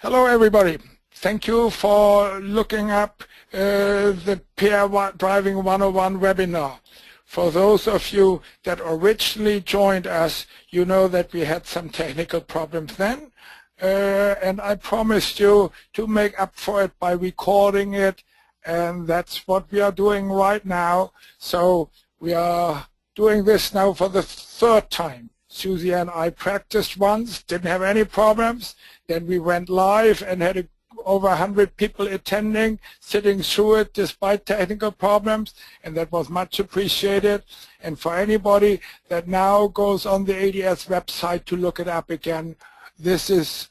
Hello everybody. Thank you for looking up the Pair Driving 101 webinar. For those of you that originally joined us, you know that we had some technical problems then, and I promised you to make up for it by recording it, and that's what we are doing right now. So we are doing this now for the third time. Susie and I practiced once, didn't have any problems. Then we went live and had over 100 people attending, sitting through it despite technical problems, and that was much appreciated. And for anybody that now goes on the ADS website to look it up again, this is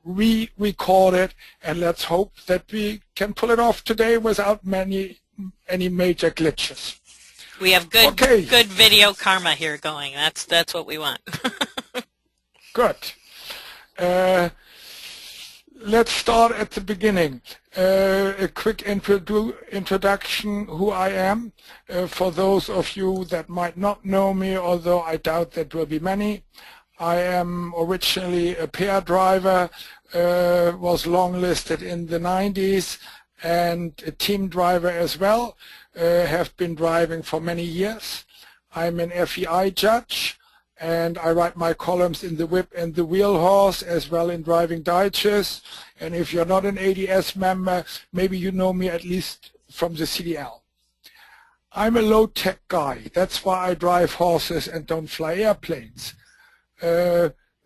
re-recorded, and let's hope that we can pull it off today without any major glitches. We have good video karma here going. That's what we want. Good. Let's start at the beginning. A quick introduction who I am for those of you that might not know me, although I doubt that will be many. I am originally a pair driver, was long-listed in the 90s, and a team driver as well. Have been driving for many years. I'm an FEI judge, and I write my columns in the Whip and the Wheelhorse, as well in Driving Digest. And if you're not an ADS member, maybe you know me at least from the CDL. I'm a low-tech guy. That's why I drive horses and don't fly airplanes.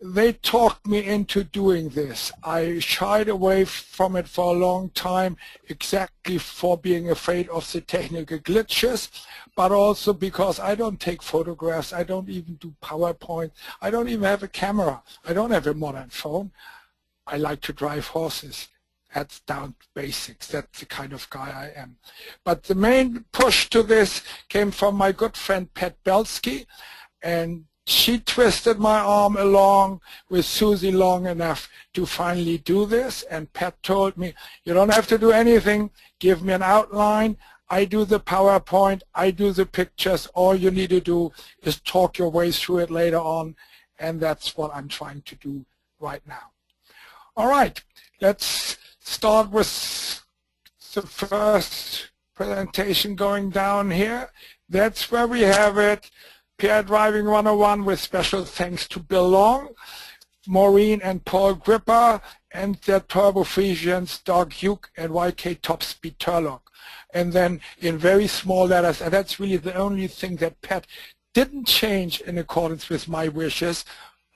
They talked me into doing this. I shied away from it for a long time, exactly for being afraid of the technical glitches, but also because I don't take photographs, I don't even do PowerPoint, I don't even have a camera, I don't have a modern phone. I like to drive horses. That's down to basics. That's the kind of guy I am. But the main push to this came from my good friend Pat Belsky, and she twisted my arm along with Susie long enough to finally do this, and Pat told me, you don't have to do anything, give me an outline, I do the PowerPoint, I do the pictures, all you need to do is talk your way through it later on, and that's what I'm trying to do right now. All right, let's start with the first presentation going down here. That's where we have it. Pair Driving 101 with special thanks to Bill Long, Maureen and Paul Gripper, and their Turbo Frisians, Doug Hugh and YK Topspeed Turlock. And then in very small letters, and that's really the only thing that Pat didn't change in accordance with my wishes,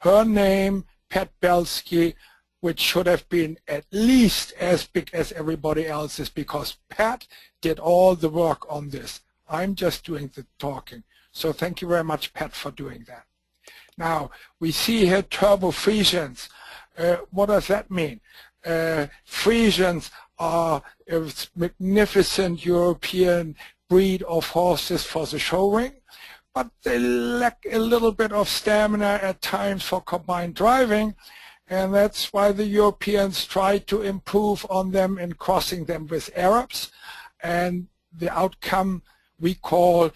her name, Pat Belsky, which should have been at least as big as everybody else's, because Pat did all the work on this. I'm just doing the talking. So thank you very much, Pat, for doing that. Now, we see here Turbo Frisians. What does that mean? Frisians are a magnificent European breed of horses for the show ring, but they lack a little bit of stamina at times for combined driving, and that's why the Europeans try to improve on them in crossing them with Arabs, and the outcome we call,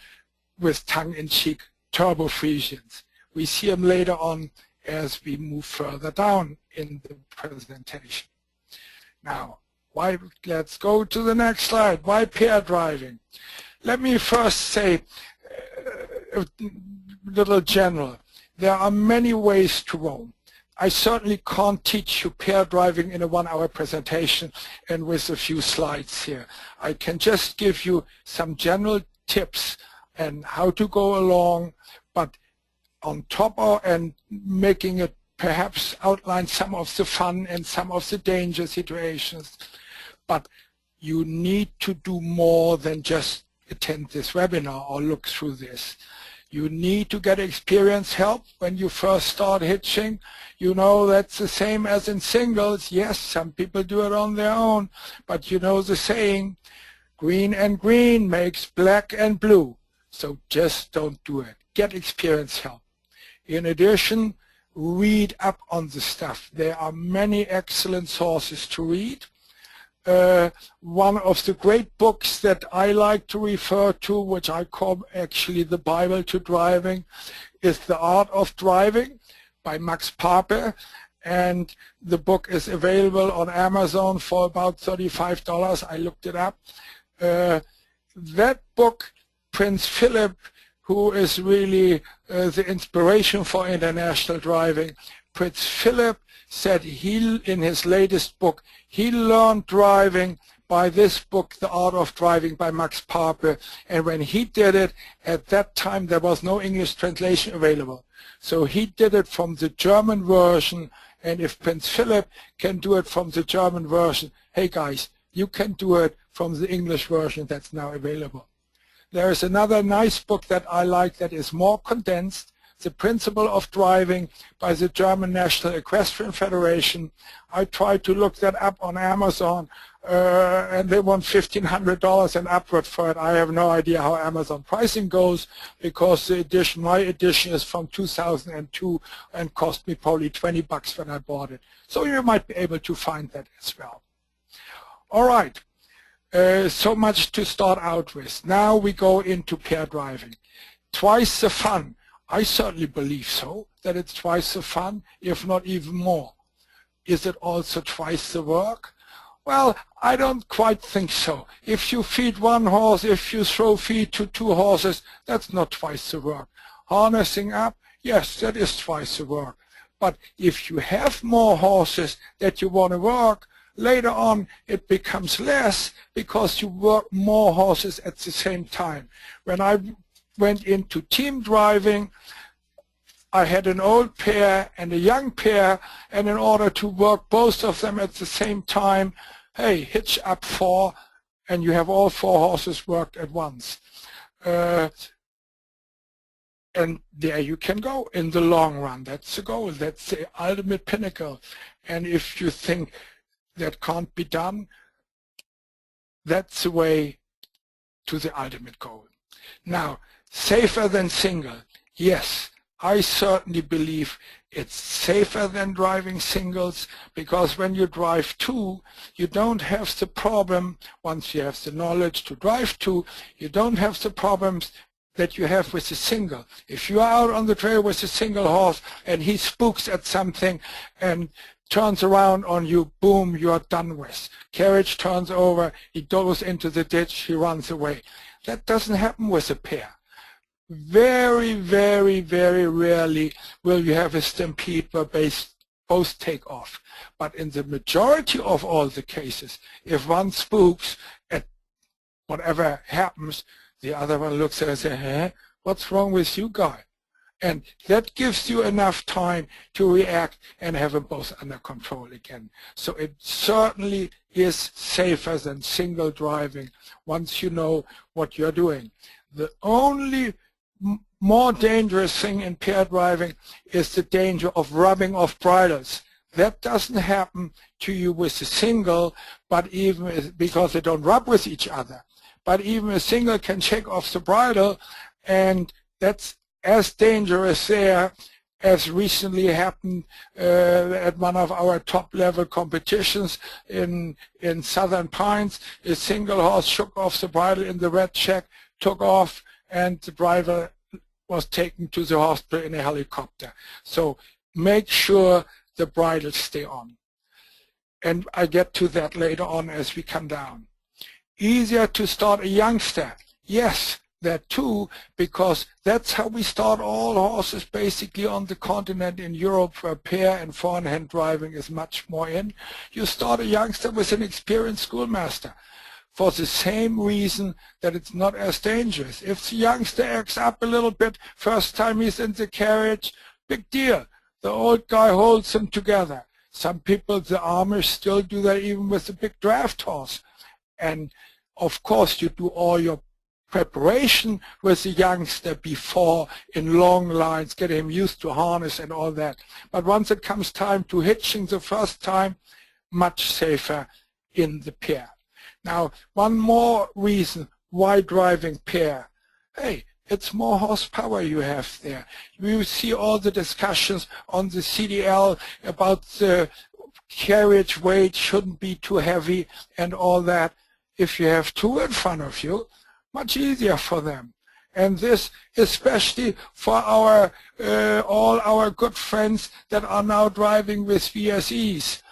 with tongue-in-cheek, Turbo Frisians. We see them later on as we move further down in the presentation. Now, let's go to the next slide. Why pair driving? Let me first say a little general. There are many ways to roam. I certainly can't teach you pair driving in a 1-hour presentation and with a few slides here. I can just give you some general tips and how to go along, but on top of and making it perhaps outline some of the fun and some of the danger situations. But you need to do more than just attend this webinar or look through this. You need to get experience help when you first start hitching. You know, that's the same as in singles. Yes, some people do it on their own, but you know the saying, green and green makes black and blue. So just don't do it. Get experience help. In addition, read up on the stuff. There are many excellent sources to read. One of the great books that I like to refer to, which I call actually the Bible to driving, is The Art of Driving by Max Pape. and the book is available on Amazon for about $35. I looked it up. That book, Prince Philip, who is really the inspiration for international driving, Prince Philip said in his latest book, he learned driving by this book, The Art of Driving by Max Pape, and when he did it, at that time there was no English translation available. So he did it from the German version, and if Prince Philip can do it from the German version, hey guys, you can do it from the English version that's now available. There is another nice book that I like that is more condensed, The Principle of Driving by the German National Equestrian Federation. I tried to look that up on Amazon, and they want $1,500 and upward for it. I have no idea how Amazon pricing goes, because the edition, my edition, is from 2002 and cost me probably $20 when I bought it. So you might be able to find that as well. All right, so much to start out with. Now we go into pair driving. Twice the fun. I certainly believe so, that it's twice the fun, if not even more. Is it also twice the work? Well, I don't quite think so. If you feed one horse, if you throw feed to two horses, that's not twice the work. Harnessing up, yes, that is twice the work. But if you have more horses that you want to work, later on it becomes less, because you work more horses at the same time. When I went into team driving, I had an old pair and a young pair, and in order to work both of them at the same time, hey, hitch up 4, and you have all 4 horses worked at once. And there you can go in the long run. That's the goal. That's the ultimate pinnacle. And if you think that can't be done, that's the way to the ultimate goal. Now, safer than single. Yes, I certainly believe it's safer than driving singles, because when you drive 2, you don't have the problem, once you have the knowledge to drive 2, you don't have the problems that you have with a single. If you are out on the trail with a single horse and he spooks at something and turns around on you, boom, you are done with. Carriage turns over, he goes into the ditch, he runs away. That doesn't happen with a pair. Very, very, very rarely will you have a stampede where both take off. But in the majority of all the cases, if one spooks at whatever happens, the other one looks at it and says, hey, what's wrong with you, guy? And that gives you enough time to react and have them both under control again. So it certainly is safer than single driving once you know what you're doing. The only more dangerous thing in pair driving is the danger of rubbing off bridles. That doesn't happen to you with a single, but even because they don't rub with each other. But even a single can shake off the bridle, and that's as dangerous there as recently happened at one of our top-level competitions in Southern Pines. A single horse shook off the bridle in the red check, took off, and the driver was taken to the hospital in a helicopter. So make sure the bridles stay on. And I get to that later on as we come down. Easier to start a youngster. Yes, that too, because that's how we start all horses basically on the continent in Europe, where pair and four-in-hand driving is much more in. You start a youngster with an experienced schoolmaster, for the same reason that it's not as dangerous. If the youngster acts up a little bit, first time he's in the carriage, big deal. The old guy holds him together. Some people, the Amish, still do that even with the big draft horse. And of course you do all your preparation with the youngster before in long lines, get him used to harness and all that. But once it comes time to hitching the first time, much safer in the pair. Now, one more reason why driving pair. Hey, it's more horsepower you have there. You see all the discussions on the CDL about the carriage weight shouldn't be too heavy and all that. If you have 2 in front of you, much easier for them. And this especially for our all our good friends that are now driving with VSEs.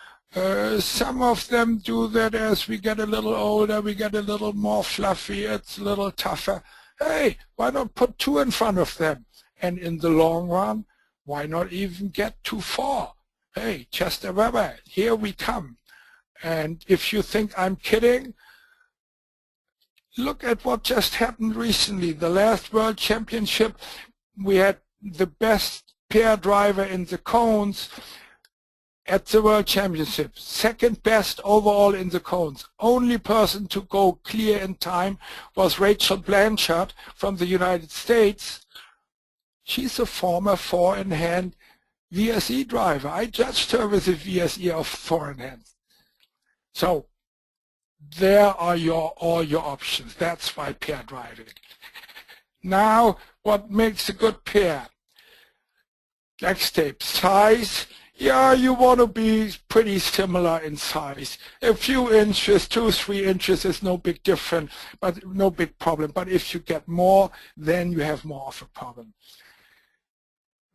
Some of them do that as we get a little older, we get a little more fluffy, it's a little tougher. Hey, why not put 2 in front of them? And in the long run, why not even get to 4? Hey, just a rubber, here we come. And if you think I'm kidding, look at what just happened recently. The last World Championship, we had the best pair driver in the cones at the World Championship. Second best overall in the cones. Only person to go clear in time was Rachel Blanchard from the United States. She's a former 4-in-hand VSE driver. I judged her with a VSE of 4-in-hand. So there are all your options. That's why pair driving. Now, what makes a good pair? Next tape, size. Yeah, you want to be pretty similar in size. A few inches, 2-3 inches is no big difference, but no big problem. But if you get more, then you have more of a problem.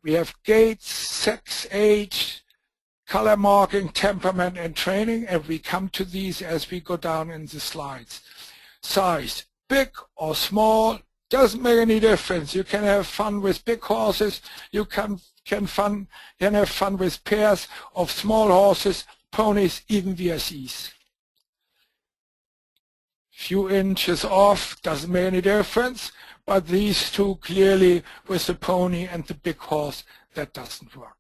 We have gaits, sex, age, color marking, temperament, and training, and we come to these as we go down in the slides. Size, big or small, doesn't make any difference. You can have fun with big horses, you can have fun with pairs of small horses, ponies, even VSEs. Few inches off, doesn't make any difference, but these two clearly with the pony and the big horse, that doesn't work.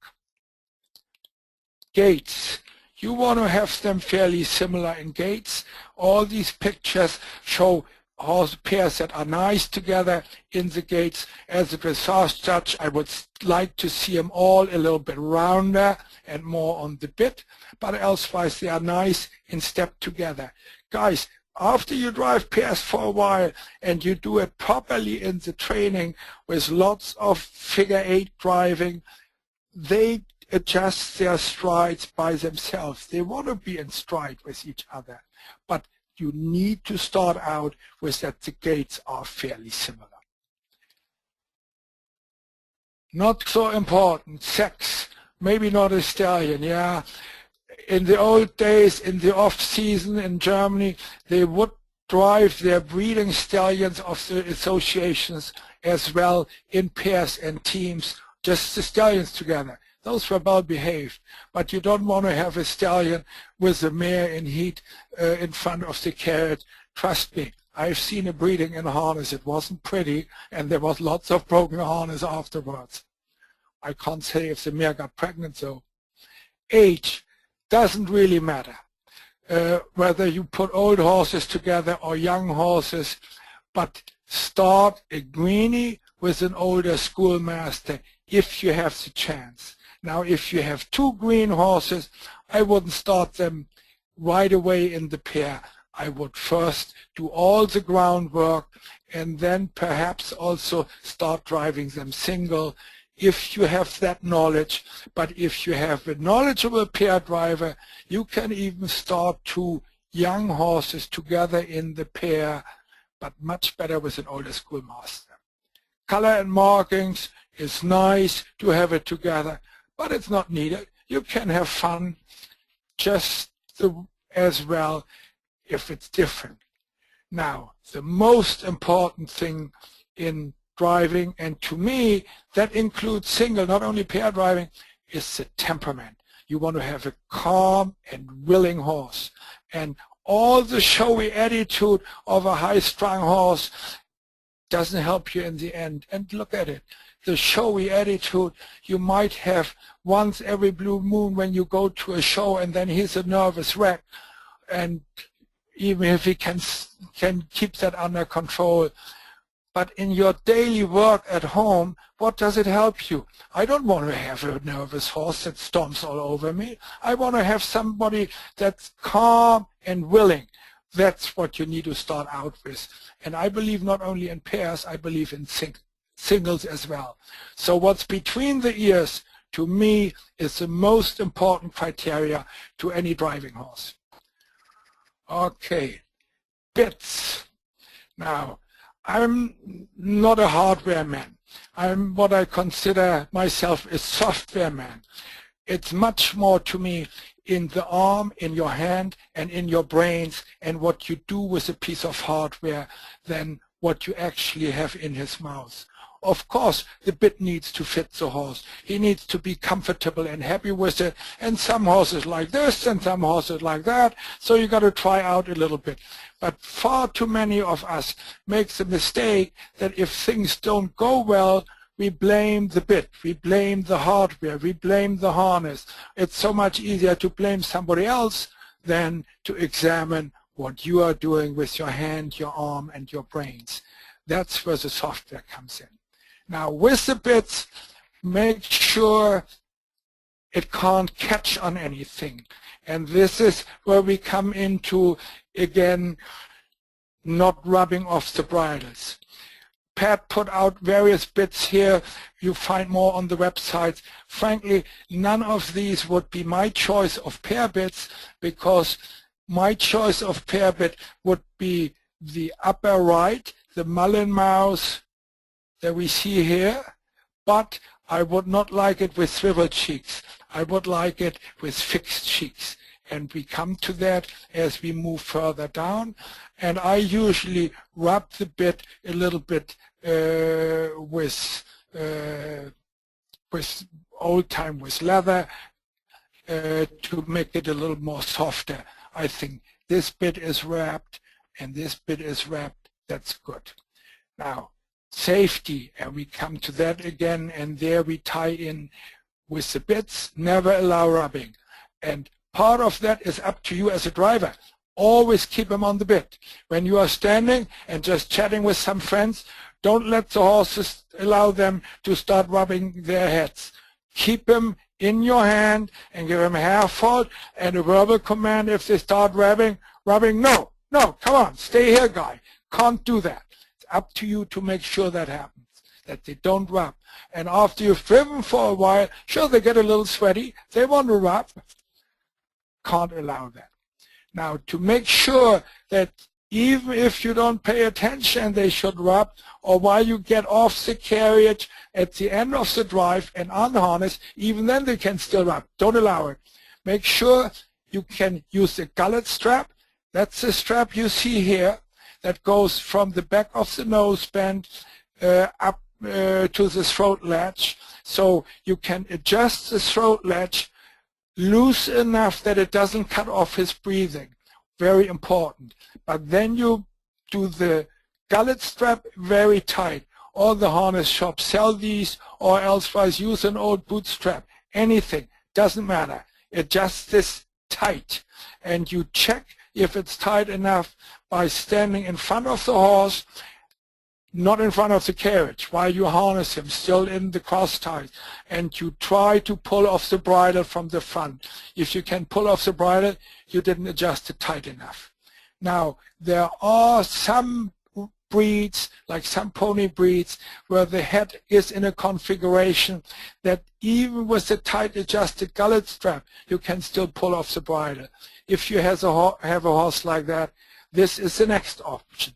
Gaits. You want to have them fairly similar in gaits. All these pictures show horse pairs that are nice together in the gaits. As a dressage judge, I would like to see them all a little bit rounder and more on the bit, but elsewise they are nice in step together. Guys, after you drive pairs for a while and you do it properly in the training with lots of figure-8 driving, they adjust their strides by themselves. They want to be in stride with each other, but you need to start out with that the gaits are fairly similar. Not so important, sex, maybe not a stallion, yeah. In the old days, in the off-season in Germany, they would drive their breeding stallions of the associations as well in pairs and teams, just the stallions together. Those were well behaved, but you don't want to have a stallion with a mare in heat in front of the carriage. Trust me, I've seen a breeding in harness. It wasn't pretty, and there was lots of broken harness afterwards. I can't say if the mare got pregnant though. Age doesn't really matter, whether you put old horses together or young horses, but start a greenie with an older schoolmaster if you have the chance. Now, if you have 2 green horses, I wouldn't start them right away in the pair. I would first do all the groundwork and then perhaps also start driving them single if you have that knowledge. But if you have a knowledgeable pair driver, you can even start 2 young horses together in the pair, but much better with an older schoolmaster. Color and markings is nice to have it together, but it's not needed. You can have fun just as well if it's different. Now, the most important thing in driving, and to me that includes single, not only pair driving, is the temperament. You want to have a calm and willing horse. And all the showy attitude of a high-strung horse doesn't help you in the end. And look at it. The showy attitude you might have once every blue moon when you go to a show, and then he's a nervous wreck. And even if he can keep that under control. But in your daily work at home, what does it help you? I don't want to have a nervous horse that stomps all over me. I want to have somebody that's calm and willing. That's what you need to start out with. And I believe not only in pairs, I believe in singles as well. So what's between the ears, to me, is the most important criteria to any driving horse. Okay, bits. Now, I'm not a hardware man. I'm what I consider myself a software man. It's much more to me in the arm, in your hand, and in your brains, and what you do with a piece of hardware than what you actually have in his mouth. Of course, the bit needs to fit the horse. He needs to be comfortable and happy with it. And some horses like this and some horses like that. So you got to try out a little bit. But far too many of us make the mistake that if things don't go well, we blame the bit, we blame the hardware, we blame the harness. It's so much easier to blame somebody else than to examine what you are doing with your hand, your arm, and your brains. That's where the software comes in. Now, with the bits, make sure it can't catch on anything. And this is where we come into, again, not rubbing off the bridles. Pat put out various bits here. You find more on the website. Frankly, none of these would be my choice of pair bits, because my choice of pair bit would be the upper right, the mullen mouse that we see here, but I would not like it with swivel cheeks. I would like it with fixed cheeks. And we come to that as we move further down. And I usually rub the bit a little bit with old time with leather to make it a little more softer. I think this bit is wrapped and this bit is wrapped. That's good. Now, safety, and we come to that again, and there we tie in with the bits. Never allow rubbing. And part of that is up to you as a driver. Always keep them on the bit. When you are standing and just chatting with some friends, don't let the horses allow them to start rubbing their heads. Keep them in your hand and give them a half hold and a verbal command if they start rubbing, no, come on, stay here, guy. Can't do that. It's up to you to make sure that happens, that they don't rub. And after you've driven for a while, sure, they get a little sweaty. They want to rub. Can't allow that. Now, to make sure that even if you don't pay attention, they should rub, or while you get off the carriage at the end of the drive and unharness, even then they can still rub. Don't allow it. Make sure you can use the gullet strap. That's the strap you see here that goes from the back of the noseband up to the throat latch. So you can adjust the throat latch loose enough that it doesn't cut off his breathing. Very important. But then you do the gullet strap very tight. All the harness shops sell these, or elsewise use an old boot strap. Anything, doesn't matter. Adjust this tight, and you check if it's tight enough by standing in front of the horse, not in front of the carriage, while you harness him, still in the cross ties, and you try to pull off the bridle from the front. If you can pull off the bridle, you didn't adjust it tight enough. Now, there are some breeds, like some pony breeds, where the head is in a configuration that even with the tight adjusted gullet strap, you can still pull off the bridle. If you have a horse like that, this is the next option.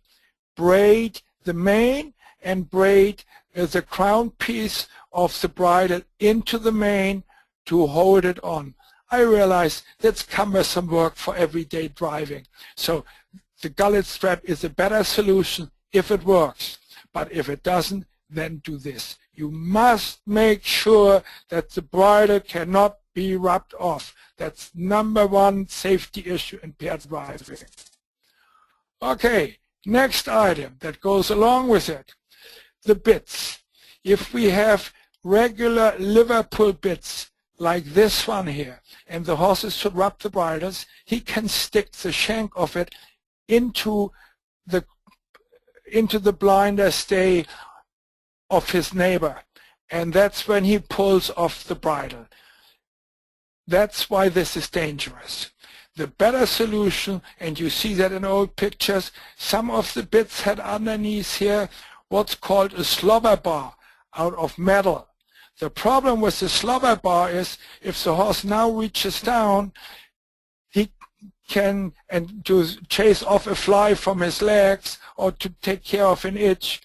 Braid the mane and braid the crown piece of the bridle into the mane to hold it on. I realize that's cumbersome work for everyday driving. So the gullet strap is a better solution if it works. But if it doesn't, then do this. You must make sure that the bridle cannot be rubbed off. That's #1 safety issue in paired driving. Okay. Next item that goes along with it, the bits. If we have regular Liverpool bits like this one here, and the horses should rub the bridles, he can stick the shank of it into the blinder stay of his neighbor, and that's when he pulls off the bridle. That's why this is dangerous. The better solution, and you see that in old pictures, some of the bits had underneath here what's called a slobber bar out of metal. The problem with the slobber bar is if the horse now reaches down, he can, and to chase off a fly from his legs or to take care of an itch,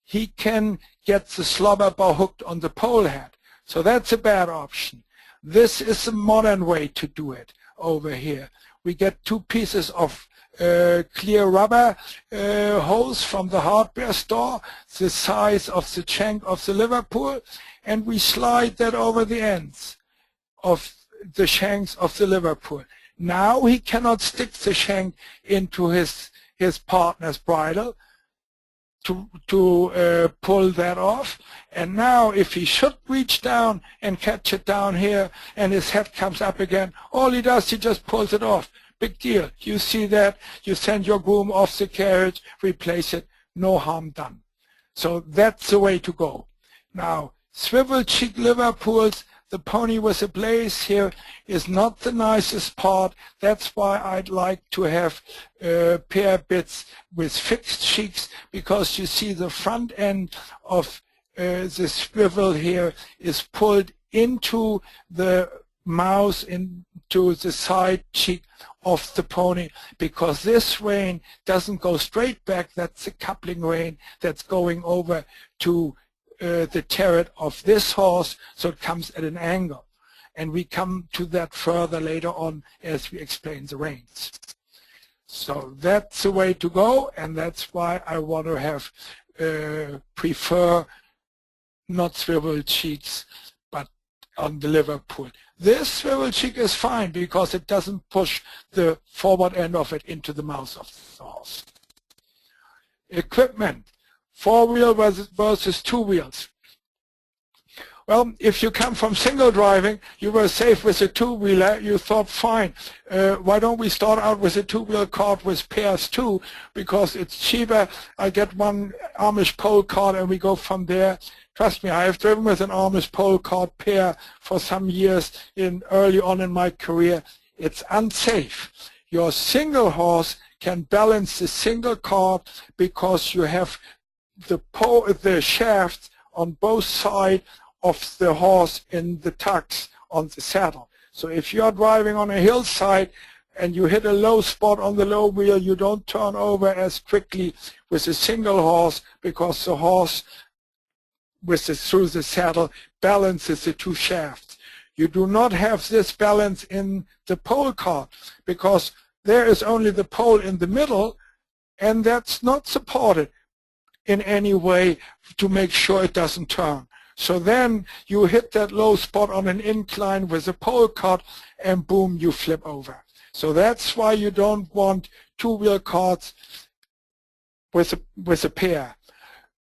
he can get the slobber bar hooked on the pole head. So that's a bad option. This is a modern way to do it over here. We get 2 pieces of clear rubber hose from the hardware store, the size of the shank of the Liverpool, and we slide that over the ends of the shanks of the Liverpool. Now he cannot stick the shank into his partner's bridle to pull that off. And now if he should reach down and catch it down here and his head comes up again, all he does, he just pulls it off. Big deal. You see that, you send your groom off the carriage, replace it, no harm done. So that's the way to go. Now, swivel cheek Liverpools, the pony with a blaze here is not the nicest part. That's why I'd like to have pair bits with fixed cheeks, because you see the front end of the swivel here is pulled into the mouth, into the side cheek of the pony, because this rein doesn't go straight back. That's a coupling rein that's going over to the turret of this horse, so it comes at an angle. And we come to that further later on as we explain the reins. So that's the way to go, and that's why I want to have prefer not swivel cheeks, but on the Liverpool. This swivel cheek is fine because it doesn't push the forward end of it into the mouth of the horse. Equipment. 4-wheel versus 2 wheels. Well, if you come from single driving, you were safe with a 2-wheeler. You thought, fine, why don't we start out with a 2-wheel cart with pairs too, because it's cheaper. I get one Amish pole cart and we go from there. Trust me, I have driven with an Amish pole cart pair for some years early on in my career. It's unsafe. Your single horse can balance the single cart because you have the shaft on both sides of the horse in the tucks on the saddle. So if you are driving on a hillside and you hit a low spot on the low wheel, you don't turn over as quickly with a single horse, because the horse through the saddle balances the 2 shafts. You do not have this balance in the pole cart, because there is only the pole in the middle, and that's not supported in any way to make sure it doesn't turn. So then you hit that low spot on an incline with a pole cart and boom, you flip over. So that's why you don't want 2-wheel carts with a pair.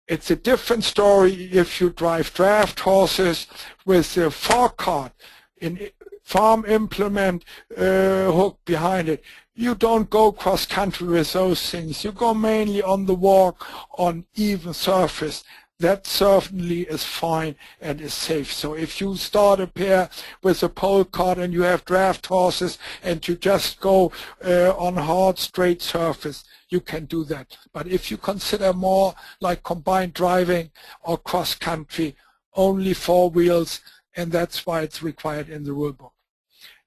It's a different story if you drive draft horses with a fork cart in farm implement hook behind it. You don't go cross country with those things. You go mainly on the walk on even surface. That certainly is fine and is safe. So if you start a pair with a pole cart and you have draft horses and you just go on hard straight surface, you can do that. But if you consider more like combined driving or cross country, only 4 wheels, and that's why it's required in the rule book.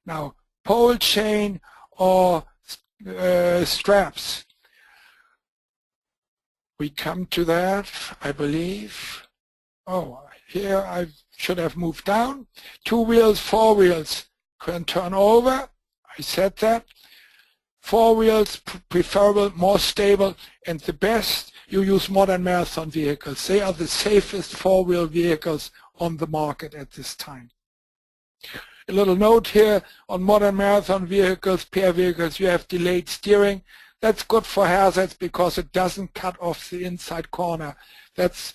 Now, pole chain or straps. We come to that, I believe. Oh, here I should have moved down. 2 wheels, 4 wheels can turn over. I said that. 4 wheels, preferable, more stable, and the best, you use modern marathon vehicles. They are the safest 4-wheel vehicles on the market at this time. A little note here on modern marathon vehicles, pair vehicles, you have delayed steering. That's good for hazards because it doesn't cut off the inside corner. That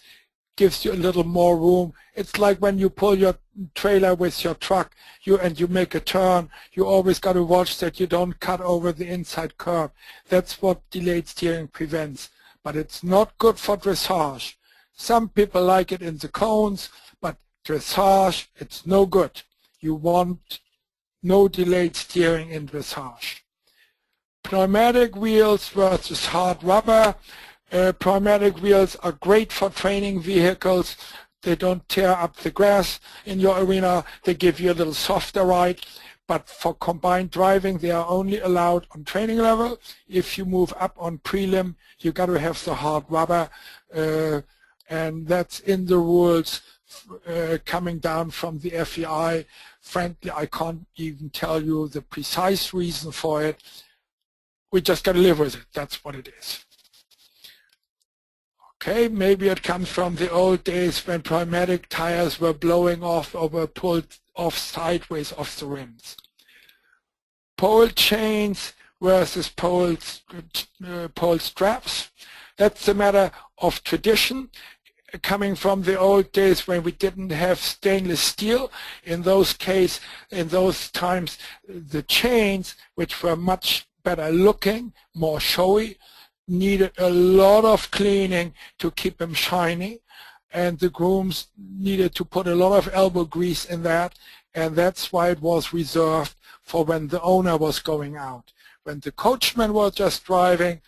gives you a little more room. It's like when you pull your trailer with your truck and you make a turn, you always got to watch that you don't cut over the inside curb. That's what delayed steering prevents. But it's not good for dressage. Some people like it in the cones, but dressage, it's no good. You want no delayed steering in dressage. Pneumatic wheels versus hard rubber. Pneumatic wheels are great for training vehicles. They don't tear up the grass in your arena. They give you a little softer ride. but for combined driving they are only allowed on training level. If you move up on prelim, you got to have the hard rubber, and that's in the rules coming down from the FEI. Frankly, I can't even tell you the precise reason for it. We just got to live with it. That's what it is. Okay, maybe it comes from the old days when pneumatic tires were blowing off or were pulled off sideways off the rims. Pole chains versus pole straps. That's a matter of tradition, coming from the old days when we didn't have stainless steel. In those times, the chains, which were much better looking, more showy, needed a lot of cleaning to keep them shiny, and the grooms needed to put a lot of elbow grease in that, and that's why it was reserved for when the owner was going out. When the coachman was just driving,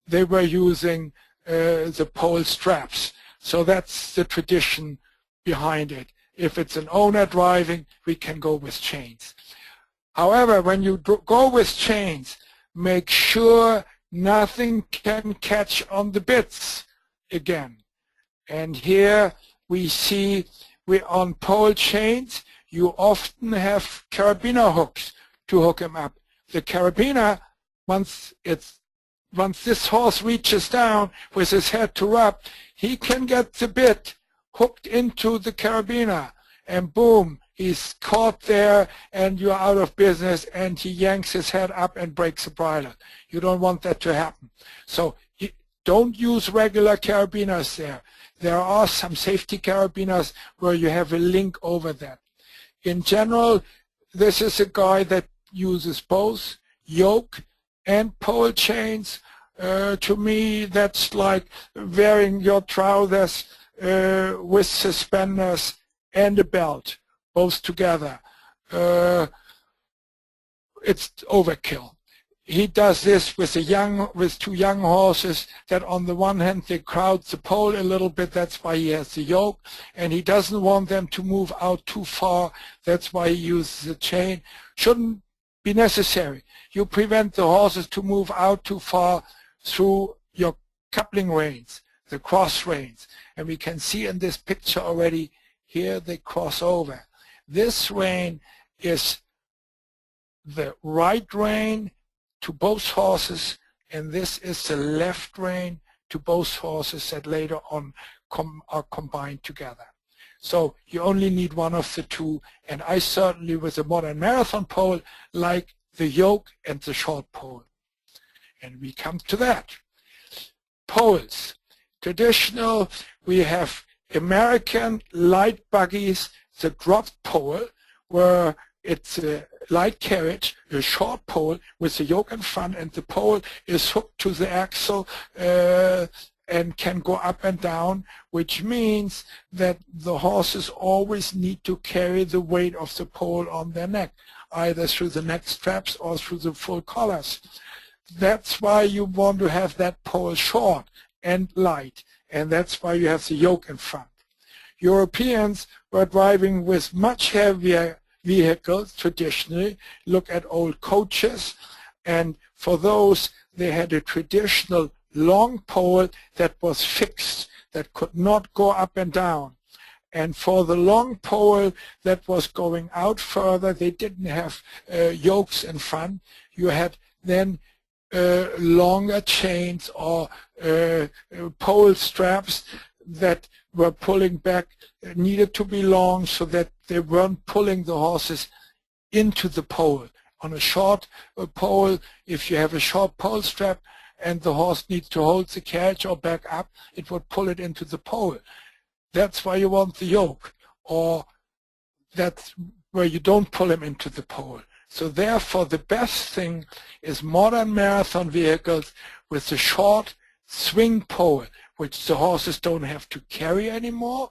they were using the pole straps. So that's the tradition behind it. If it's an owner driving, we can go with chains. However, when you go with chains, make sure nothing can catch on the bits again. And here we see on pole chains, you often have carabiner hooks to hook them up. The carabiner, once this horse reaches down with his head to rub, he can get the bit hooked into the carabiner, and boom, he's caught there and you're out of business, and he yanks his head up and breaks the bridle. You don't want that to happen. So don't use regular carabiners there. There are some safety carabiners where you have a link over that. In general, this is a guy that uses both yoke and pole chains. To me, that's like wearing your trousers with suspenders and a belt, both together. It's overkill. He does this with two young horses that on the one hand they crowd the pole a little bit, that's why he has the yoke, and he doesn't want them to move out too far, that's why he uses the chain. Shouldn't be necessary. You prevent the horses to move out too far through your coupling reins, the cross reins. And we can see in this picture already, here they cross over. This rein is the right rein to both horses, and this is the left rein to both horses that later on are combined together. So you only need one of the two, and I certainly, with a modern marathon pole, like the yoke and the short pole. And we come to that. Poles. Traditional, we have American light buggies, the drop pole, where it's a light carriage, a short pole with the yoke in front, and the pole is hooked to the axle and can go up and down, which means that the horses always need to carry the weight of the pole on their neck, either through the neck straps or through the full collars. That's why you want to have that pole short and light, and that's why you have the yoke in front. Europeans were driving with much heavier vehicles traditionally. Look at old coaches, and for those they had a traditional long pole that was fixed, that could not go up and down. And for the long pole that was going out further, they didn't have yokes in front. You had then longer chains or pole straps that were pulling back, needed to be long so that they weren't pulling the horses into the pole. On a short pole, if you have a short pole strap and the horse needs to hold the carriage or back up, it would pull it into the pole. That's why you want the yoke, or that's where you don't pull him into the pole. So therefore the best thing is modern marathon vehicles with the short swing pole, which the horses don't have to carry anymore,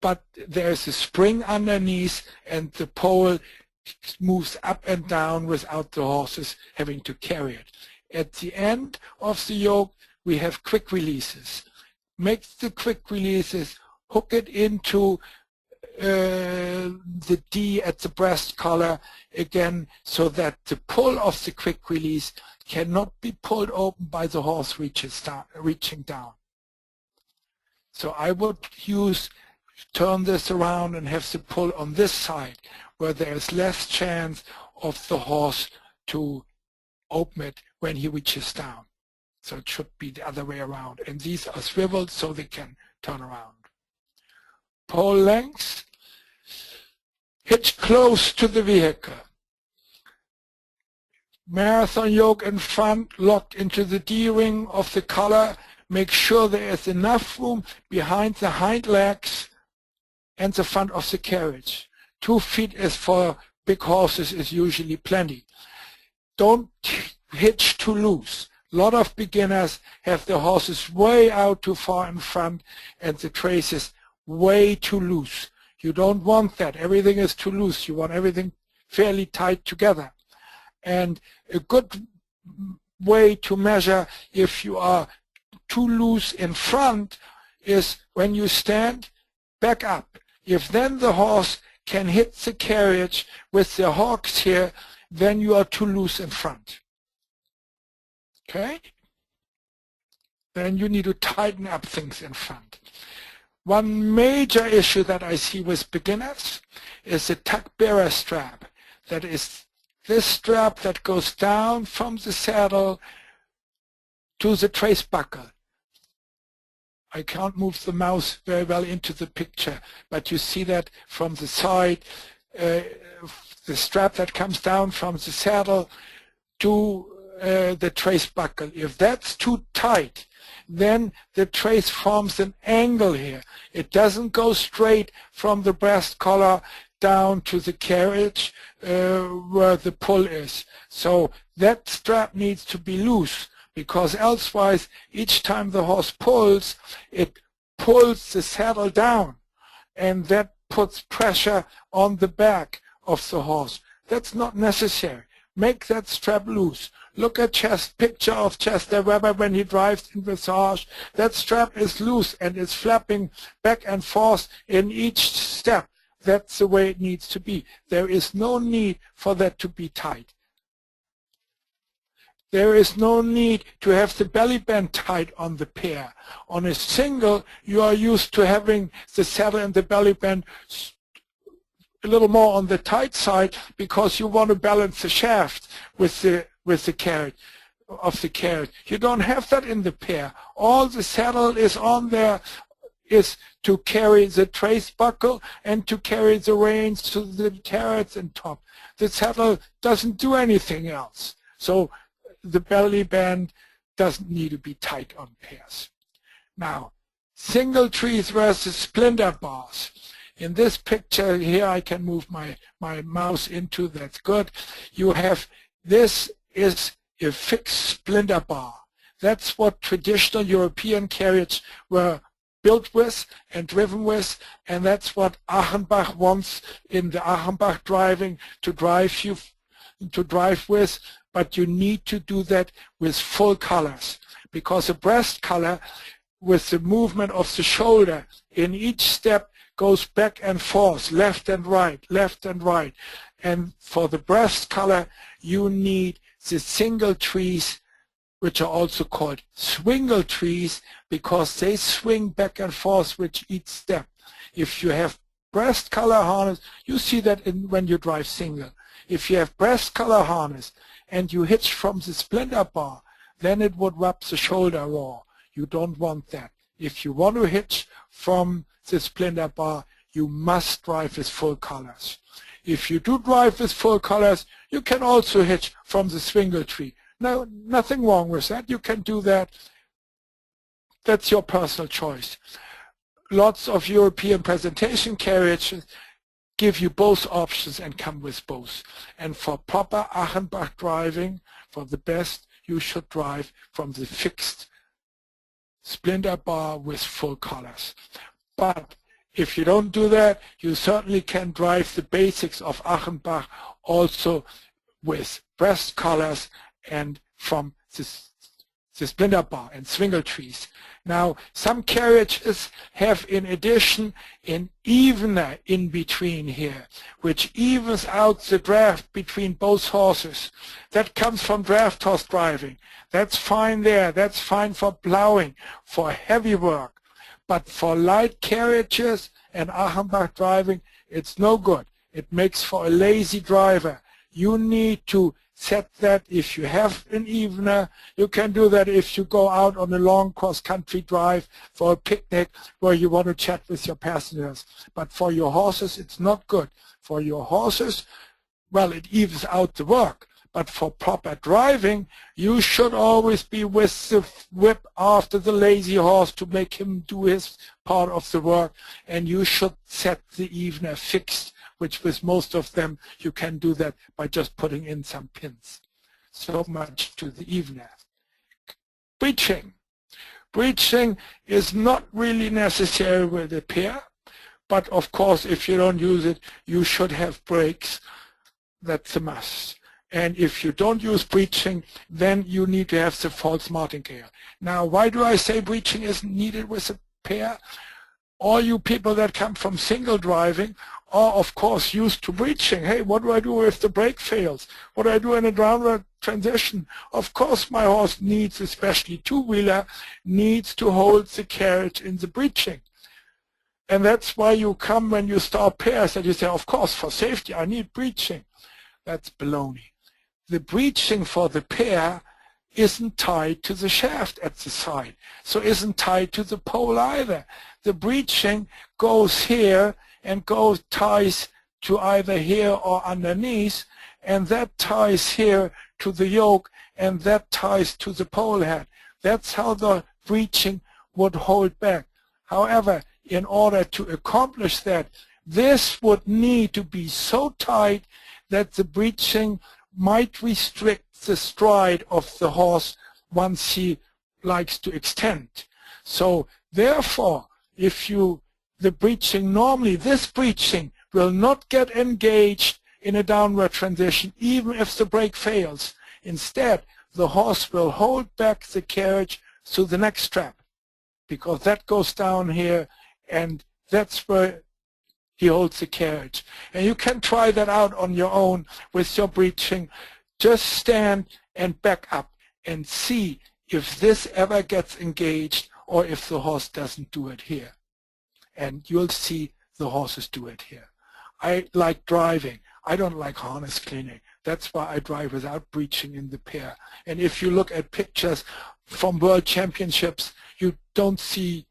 but there's a spring underneath and the pole moves up and down without the horses having to carry it. At the end of the yoke we have quick releases. Make the quick releases, hook it into the D at the breast collar again, so that the pull of the quick release cannot be pulled open by the horse reaching down. So I would turn this around and have the pull on this side, where there is less chance of the horse to open it when he reaches down. So it should be the other way around. And these are swiveled so they can turn around. Pole length, hitch close to the vehicle. Marathon yoke in front, locked into the D-ring of the collar. Make sure there is enough room behind the hind legs and the front of the carriage. 2 feet is for big horses is usually plenty. Don't hitch too loose. A lot of beginners have the horses way out too far in front and the traces way too loose. You don't want that. Everything is too loose. You want everything fairly tight together. And a good way to measure if you are too loose in front is when you stand, back up. If then the horse can hit the carriage with the hocks here, then you are too loose in front. Okay? Then you need to tighten up things in front. One major issue that I see with beginners is the tuck bearer strap. That is this strap that goes down from the saddle to the trace buckle. I can't move the mouse very well into the picture, but you see that from the side, the strap that comes down from the saddle to the trace buckle. If that's too tight, then the trace forms an angle here. It doesn't go straight from the breast collar down to the carriage where the pull is. So that strap needs to be loose, because elsewise each time the horse pulls, it pulls the saddle down, and that puts pressure on the back of the horse. That's not necessary. Make that strap loose. Look at picture of Chester Weber when he drives in dressage. That strap is loose and it's flapping back and forth in each step. That's the way it needs to be. There is no need for that to be tight. There is no need to have the belly band tight on the pair. On a single, you are used to having the saddle and the belly band a little more on the tight side, because you want to balance the shaft with the carriage of the carriage. You don't have that in the pair. All the saddle is on there is to carry the trace buckle and to carry the reins to the carriage and top. The saddle doesn't do anything else. So the belly band doesn't need to be tight on pairs. Now, single trees versus splinter bars. In this picture here, I can move my mouse into, that's good. You have, this is a fixed splinter bar. That's what traditional European carriage were built with and driven with, and that's what Achenbach wants in the Achenbach driving to drive with, but you need to do that with full colors, because a breast color with the movement of the shoulder in each step goes back and forth, left and right, left and right. And for the breast color, you need the single trees, which are also called swingle trees, because they swing back and forth with each step. If you have breast color harness, you see that when you drive single. If you have breast color harness and you hitch from the splinter bar, then it would rub the shoulder raw. You don't want that. If you want to hitch from the splinter bar, you must drive with full colors. If you do drive with full colors, you can also hitch from the swingle tree. No, nothing wrong with that. You can do that. That's your personal choice. Lots of European presentation carriages give you both options and come with both. And for proper Achenbach driving, for the best, you should drive from the fixed splinter bar with full colors. But if you don't do that, you certainly can drive the basics of Achenbach also with breast colors and from the the splinter bar and swingle trees. Now, some carriages have in addition an evener in between here, which evens out the draft between both horses. That comes from draft horse driving. That's fine there. That's fine for plowing, for heavy work. But for light carriages and Achenbach driving, it's no good. It makes for a lazy driver. You need to set that if you have an evener. You can do that if you go out on a long cross-country drive for a picnic where you want to chat with your passengers. But for your horses, it's not good. For your horses, well, it evens out the work. But for proper driving, you should always be with the whip after the lazy horse to make him do his part of the work. And you should set the evener fixed, which with most of them you can do that by just putting in some pins. So much to the evener. Breeching. Breeching is not really necessary with a pair, but of course if you don't use it, you should have brakes. That's a must. And if you don't use breeching, then you need to have the false martingale. Now, why do I say breeching isn't needed with a pair? All you people that come from single driving are, of course, used to breeching. Hey, what do I do if the brake fails? What do I do in a downward transition? Of course, my horse needs, especially two-wheeler, needs to hold the carriage in the breeching. And that's why you come when you start pairs and you say, of course, for safety, I need breeching. That's baloney. The breeching for the pair isn't tied to the shaft at the side, so isn't tied to the pole either. The breeching goes here and ties to either here or underneath, and that ties here to the yoke, and that ties to the pole head. That's how the breeching would hold back. However, in order to accomplish that, this would need to be so tight that the breeching might restrict the stride of the horse once he likes to extend. So therefore, if the breeching normally, this breeching will not get engaged in a downward transition even if the brake fails. Instead, the horse will hold back the carriage to the next strap because that goes down here and that's where he holds the carriage. And you can try that out on your own with your breeching. Just stand and back up and see if this ever gets engaged or if the horse doesn't do it here. And you'll see the horses do it here. I like driving. I don't like harness cleaning. That's why I drive without breeching in the pair. And if you look at pictures from World Championships, you don't see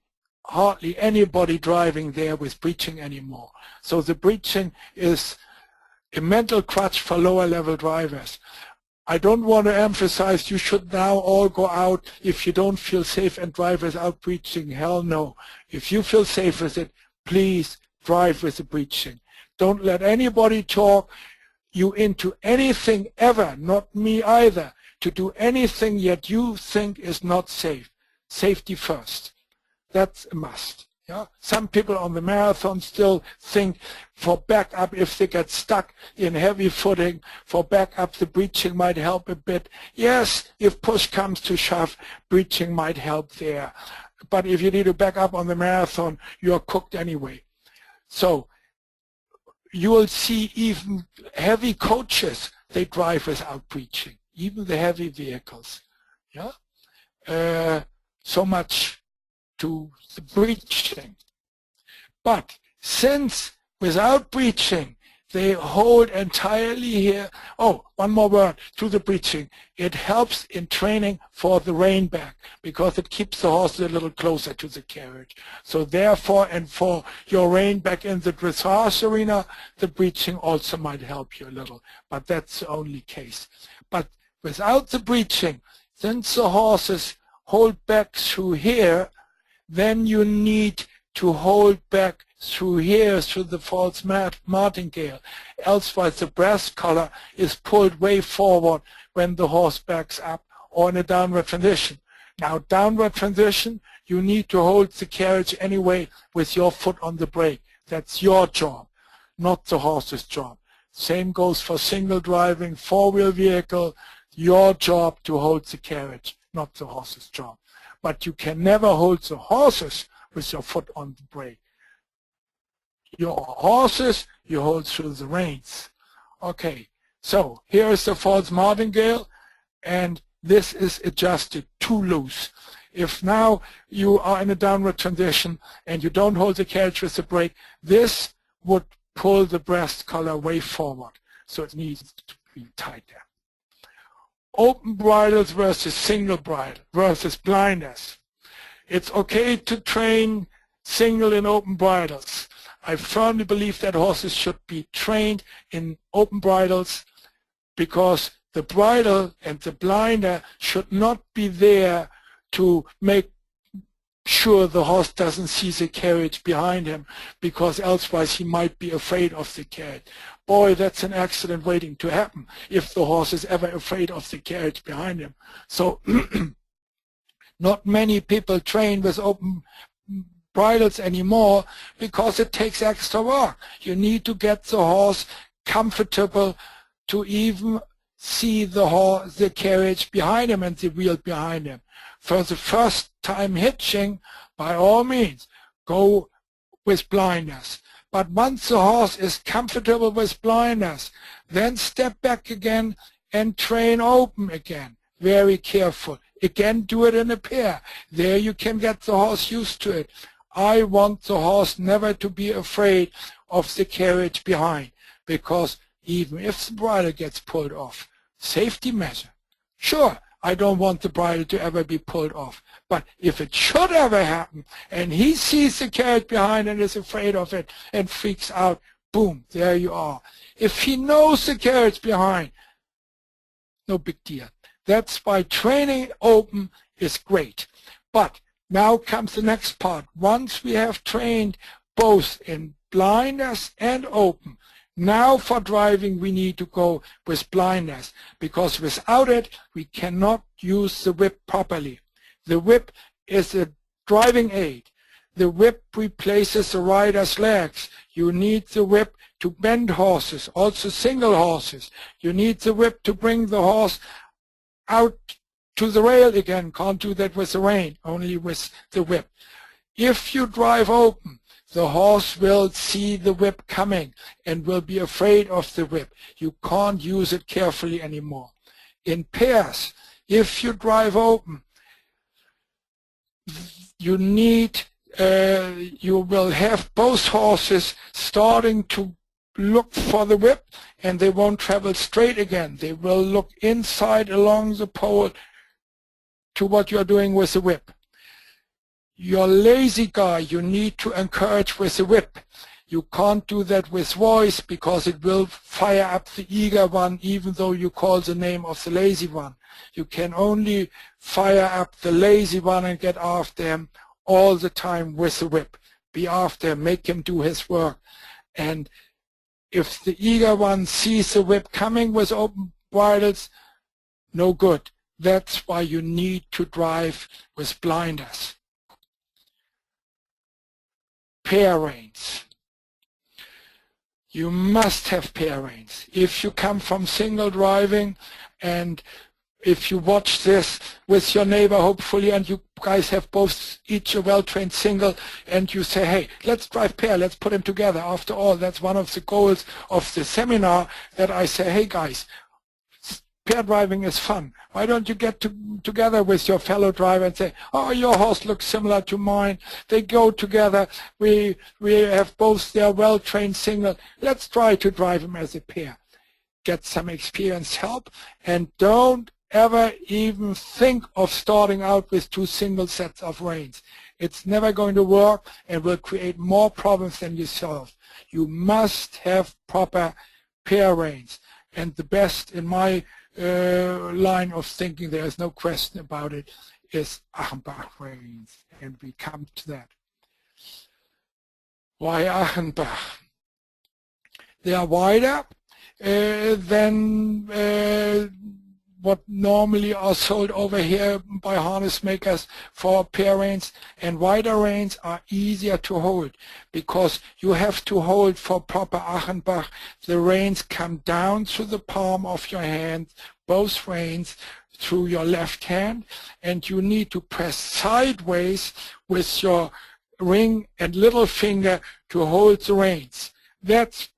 hardly anybody driving there with breeching anymore. So the breeching is a mental crutch for lower level drivers. I don't want to emphasize you should now all go out if you don't feel safe and drive without breeching. Hell no. If you feel safe with it, please drive with the breeching. Don't let anybody talk you into anything ever, not me either, to do anything yet you think is not safe. Safety first. That's a must. Yeah? Some people on the marathon still think for backup, if they get stuck in heavy footing, for backup the breeching might help a bit. Yes, if push comes to shove, breeching might help there. But if you need to back up on the marathon, you're cooked anyway. So you will see even heavy coaches, they drive without breeching, even the heavy vehicles. Yeah? So much to the breeching. But since without breeching they hold entirely here, oh, one more word to the breeching. It helps in training for the rein back because it keeps the horse a little closer to the carriage. So therefore, and for your rein back in the dressage arena, the breeching also might help you a little, but that's the only case. But without the breeching, since the horses hold back through here, then you need to hold back through here, through the false martingale. Elsewise, the breast collar is pulled way forward when the horse backs up or in a downward transition. Now, downward transition, you need to hold the carriage anyway with your foot on the brake. That's your job, not the horse's job. Same goes for single driving, four-wheel vehicle, your job to hold the carriage, not the horse's job. But you can never hold the horses with your foot on the brake. Your horses, you hold through the reins. Okay, so here is the false martingale, and this is adjusted too loose. If now you are in a downward transition and you don't hold the carriage with the brake, this would pull the breast collar way forward. So it needs to be tighter. Open bridles versus single bridle versus blinders. It's okay to train single and open bridles. I firmly believe that horses should be trained in open bridles because the bridle and the blinder should not be there to make sure the horse doesn't see the carriage behind him, because elsewise he might be afraid of the carriage. Boy, that's an accident waiting to happen if the horse is ever afraid of the carriage behind him. So not many people train with open bridles anymore because it takes extra work. You need to get the horse comfortable to even see the carriage behind him and the wheel behind him. For the first time hitching, by all means, go with blinders. But once the horse is comfortable with blinders, then step back again and train open again. Very careful. Again, do it in a pair. There you can get the horse used to it. I want the horse never to be afraid of the carriage behind, because even if the bridle gets pulled off, safety measure. Sure, I don't want the bridle to ever be pulled off, but if it should ever happen and he sees the carriage behind and is afraid of it and freaks out, boom, there you are. If he knows the carriage behind, no big deal. That's why training open is great. But now comes the next part. Once we have trained both in blinders and open, now for driving we need to go with blinders, because without it we cannot use the whip properly. The whip is a driving aid. The whip replaces the rider's legs. You need the whip to bend horses, also single horses. You need the whip to bring the horse out to the rail again. Can't do that with the rein, only with the whip. If you drive open, the horse will see the whip coming and will be afraid of the whip. You can't use it carefully anymore. In pairs, if you drive open, you will have both horses starting to look for the whip, and they won't travel straight again. They will look inside along the pole to what you are doing with the whip. Your lazy guy, you need to encourage with the whip. You can't do that with voice, because it will fire up the eager one even though you call the name of the lazy one. You can only fire up the lazy one and get after him all the time with the whip. Be after him, make him do his work. And if the eager one sees the whip coming with open bridles, no good. That's why you need to drive with blinders. Pair reins. You must have pair reins. If you come from single driving, and if you watch this with your neighbor, hopefully, and you guys have both each a well-trained single, and you say, hey, let's drive pair, let's put them together. After all, that's one of the goals of the seminar, that I say, hey guys, pair driving is fun. Why don't you get together with your fellow driver and say, oh, your horse looks similar to mine. They go together. We have both their well-trained single. Let's try to drive them as a pair. Get some experienced help, and don't ever even think of starting out with two single sets of reins. It's never going to work and will create more problems than you solve. You must have proper pair reins. And the best, in my line of thinking, there is no question about it, is Achenbach reins, and we come to that. Why Achenbach? They are wider than what normally are sold over here by harness makers for pair reins, and wider reins are easier to hold, because you have to hold for proper Achenbach. The reins come down through the palm of your hand both reins through your left hand, and you need to press sideways with your ring and little finger to hold the reins. That's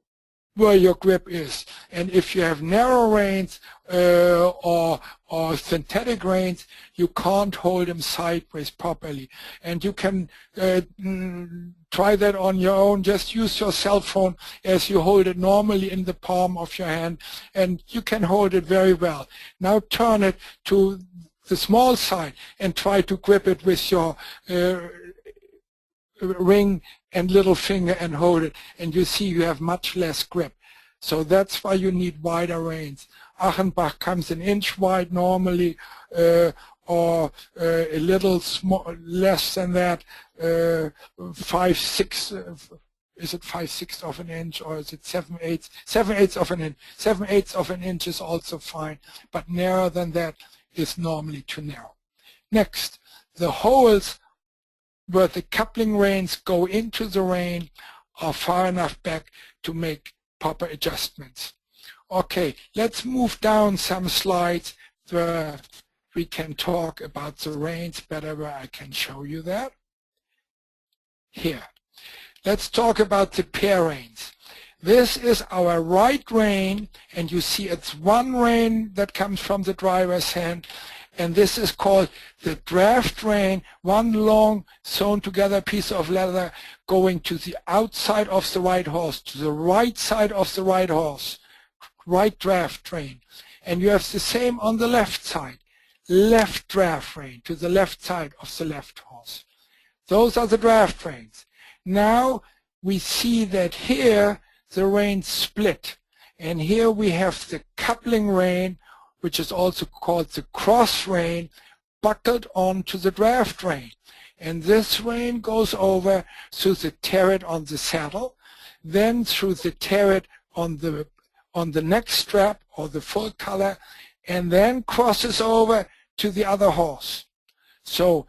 where your grip is. And if you have narrow reins or synthetic reins, you can't hold them sideways properly. And you can try that on your own. Just use your cell phone as you hold it normally in the palm of your hand, and you can hold it very well. Now turn it to the small side and try to grip it with your ring and little finger and hold it, and you see you have much less grip. So that's why you need wider reins. Achenbach comes an inch wide normally, or a little less than that, 5/6. Is it 5/6 of an inch, or is it 7/8? 7/8 of an inch. 7/8 of an inch is also fine, but narrower than that is normally too narrow. Next, the holes where the coupling reins go into the rein are far enough back to make proper adjustments. Okay, let's move down some slides where we can talk about the reins better, where I can show you that. Here. Let's talk about the pair reins. This is our right rein, and you see it's one rein that comes from the driver's hand, and this is called the draft rein, one long sewn together piece of leather going to the outside of the right horse, to the right side of the right horse, right draft rein. And you have the same on the left side, left draft rein to the left side of the left horse. Those are the draft reins. Now we see that here the reins split, and here we have the coupling rein, which is also called the cross rein, buckled onto the draft rein. And this rein goes over through the terret on the saddle, then through the terret on the neck strap or the full collar, and then crosses over to the other horse. So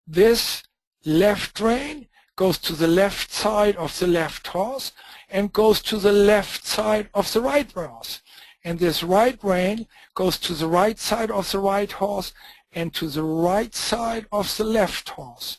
this left rein goes to the left side of the left horse and goes to the left side of the right horse. And this right rein goes to the right side of the right horse and to the right side of the left horse.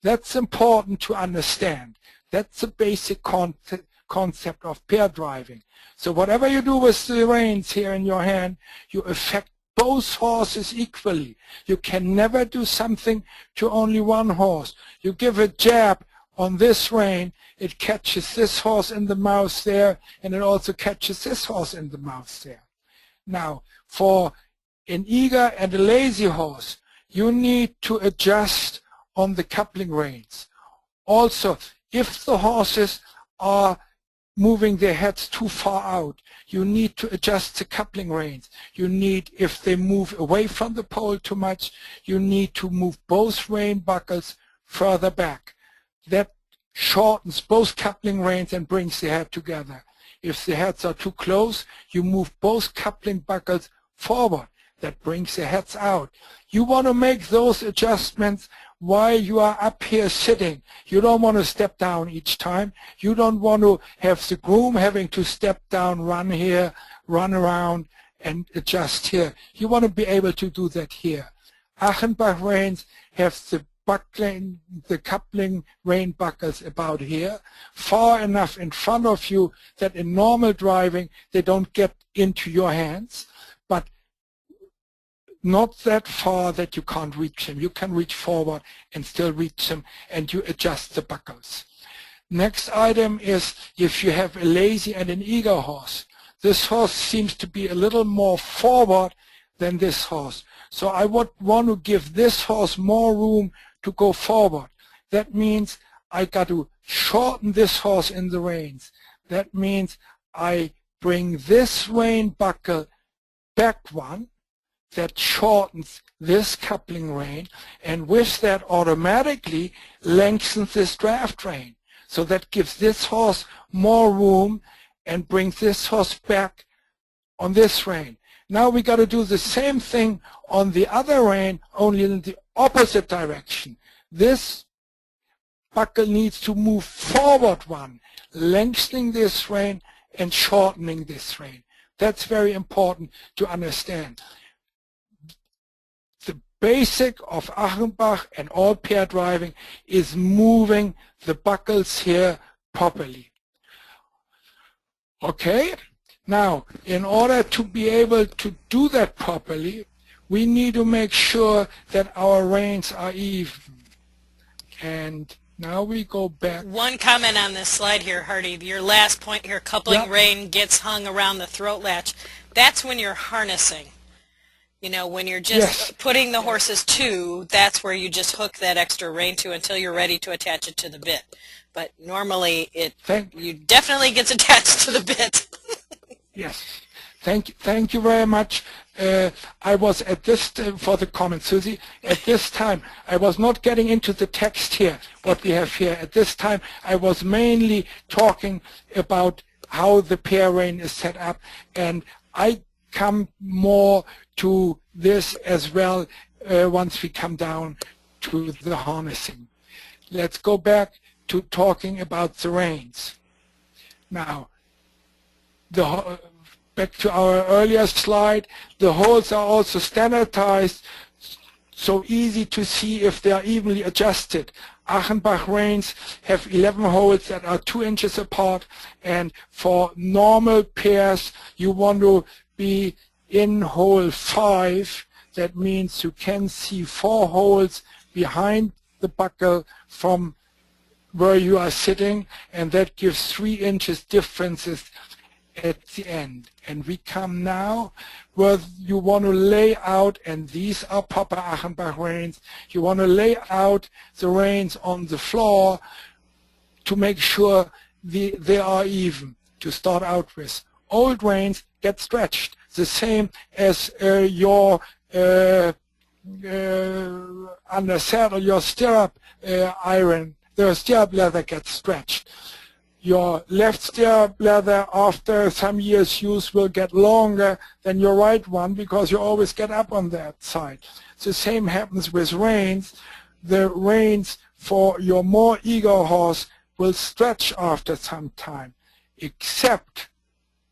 That's important to understand. That's the basic concept of pair driving. So whatever you do with the reins here in your hand, you affect both horses equally. You can never do something to only one horse. You give a jab on this rein, it catches this horse in the mouth there, and it also catches this horse in the mouth there. Now, for an eager and a lazy horse, you need to adjust on the coupling reins. Also, if the horses are moving their heads too far out, you need to adjust the coupling reins. You need, if they move away from the pole too much, you need to move both rein buckles further back. That shortens both coupling reins and brings the head together. If the heads are too close, you move both coupling buckles forward. That brings the heads out. You want to make those adjustments while you are up here sitting. You don't want to step down each time. You don't want to have the groom having to step down, run here, run around, and adjust here. You want to be able to do that here. Achenbach reins have the coupling rein buckles about here, far enough in front of you that in normal driving they don't get into your hands, but not that far that you can't reach them. You can reach forward and still reach them, and you adjust the buckles. Next item is if you have a lazy and an eager horse. This horse seems to be a little more forward than this horse. So I would want to give this horse more room to go forward. That means I got to shorten this horse in the reins. That means I bring this rein buckle back one. That shortens this coupling rein, and with that automatically lengthens this draft rein. So that gives this horse more room and brings this horse back on this rein. Now we got to do the same thing on the other rein, only in the opposite direction. This buckle needs to move forward one, lengthening this rein and shortening this rein. That's very important to understand. The basic of Achenbach and all pair driving is moving the buckles here properly. Okay? Now, in order to be able to do that properly, we need to make sure that our reins are even. And now we go back. One comment on this slide here, Hardy. Your last point here, coupling rein gets hung around the throat latch. That's when you're harnessing. You know, when you're just putting the horses to, that's where you just hook that extra rein to until you're ready to attach it to the bit. But normally you definitely gets attached to the bit. Yes. Thank you very much. I was at this, for the comment, Susie, at this time, I was not getting into the text here, what we have here. At this time, I was mainly talking about how the pair rein is set up, and I come more to this as well once we come down to the harnessing. Let's go back to talking about the reins. Now, back to our earlier slide, the holes are also standardized, so easy to see if they are evenly adjusted. Achenbach reins have 11 holes that are 2 inches apart, and for normal pairs you want to be in hole 5. That means you can see 4 holes behind the buckle from where you are sitting, and that gives 3 inches differences at the end. And we come now where you want to lay out, and these are proper Achenbach reins, you want to lay out the reins on the floor to make sure they are even to start out with. Old reins get stretched, the same as your under saddle, your stirrup iron, the stirrup leather gets stretched. Your left stirrup leather after some years use will get longer than your right one because you always get up on that side. The same happens with reins. The reins for your more eager horse will stretch after some time, except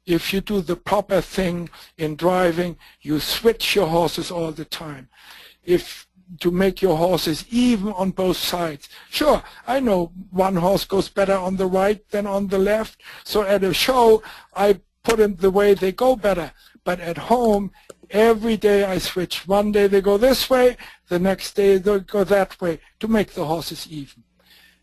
if you do the proper thing in driving, you switch your horses all the time. To make your horses even on both sides. Sure, I know one horse goes better on the right than on the left, so at a show I put them the way they go better. But at home, every day I switch. One day they go this way, the next day they go that way, to make the horses even.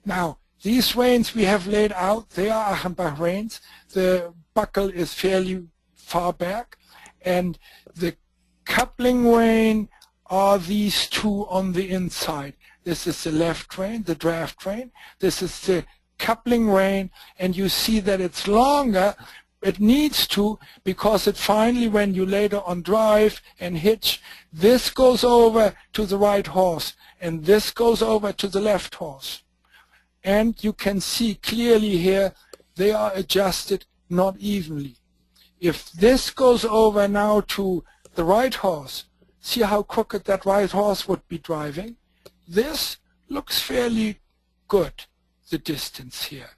Now, these reins we have laid out, they are Achenbach reins. The buckle is fairly far back, and the coupling rein are these two on the inside. This is the left rein, the draft rein. This is the coupling rein, and you see that it's longer. It needs to, because it finally, when you later on drive and hitch, this goes over to the right horse, and this goes over to the left horse. And you can see clearly here, they are adjusted not evenly. If this goes over now to the right horse, see how crooked that right horse would be driving? This looks fairly good, the distance here.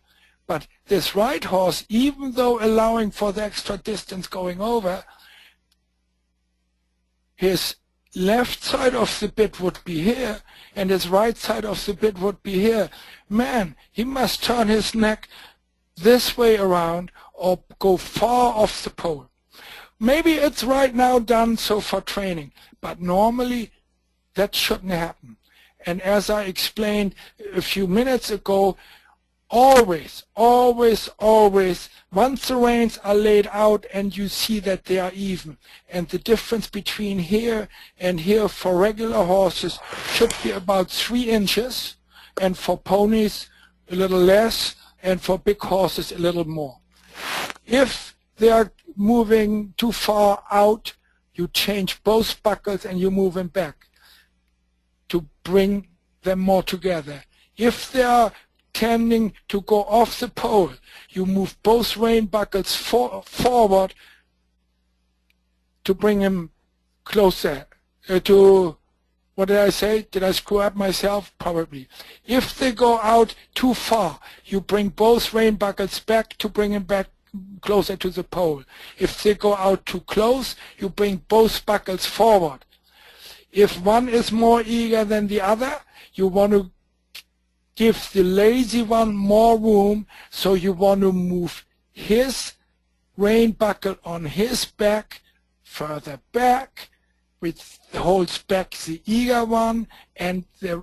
But this right horse, even though allowing for the extra distance going over, his left side of the bit would be here, and his right side of the bit would be here. Man, he must turn his neck this way around or go far off the pole. Maybe it's right now done so for training, but normally that shouldn't happen. And as I explained a few minutes ago, always, always, always, once the reins are laid out and you see that they are even, and the difference between here and here for regular horses should be about 3 inches, and for ponies a little less, and for big horses a little more. If they are moving too far out, you change both buckles and you move them back to bring them more together. If they are tending to go off the pole, you move both rein buckles forward to bring them closer to, what did I say? Did I screw up myself? Probably. If they go out too far, you bring both rein buckles back to bring them back closer to the pole. If they go out too close, you bring both buckles forward. If one is more eager than the other, you want to give the lazy one more room, so you want to move his rein buckle on his back further back, which holds back the eager one, and the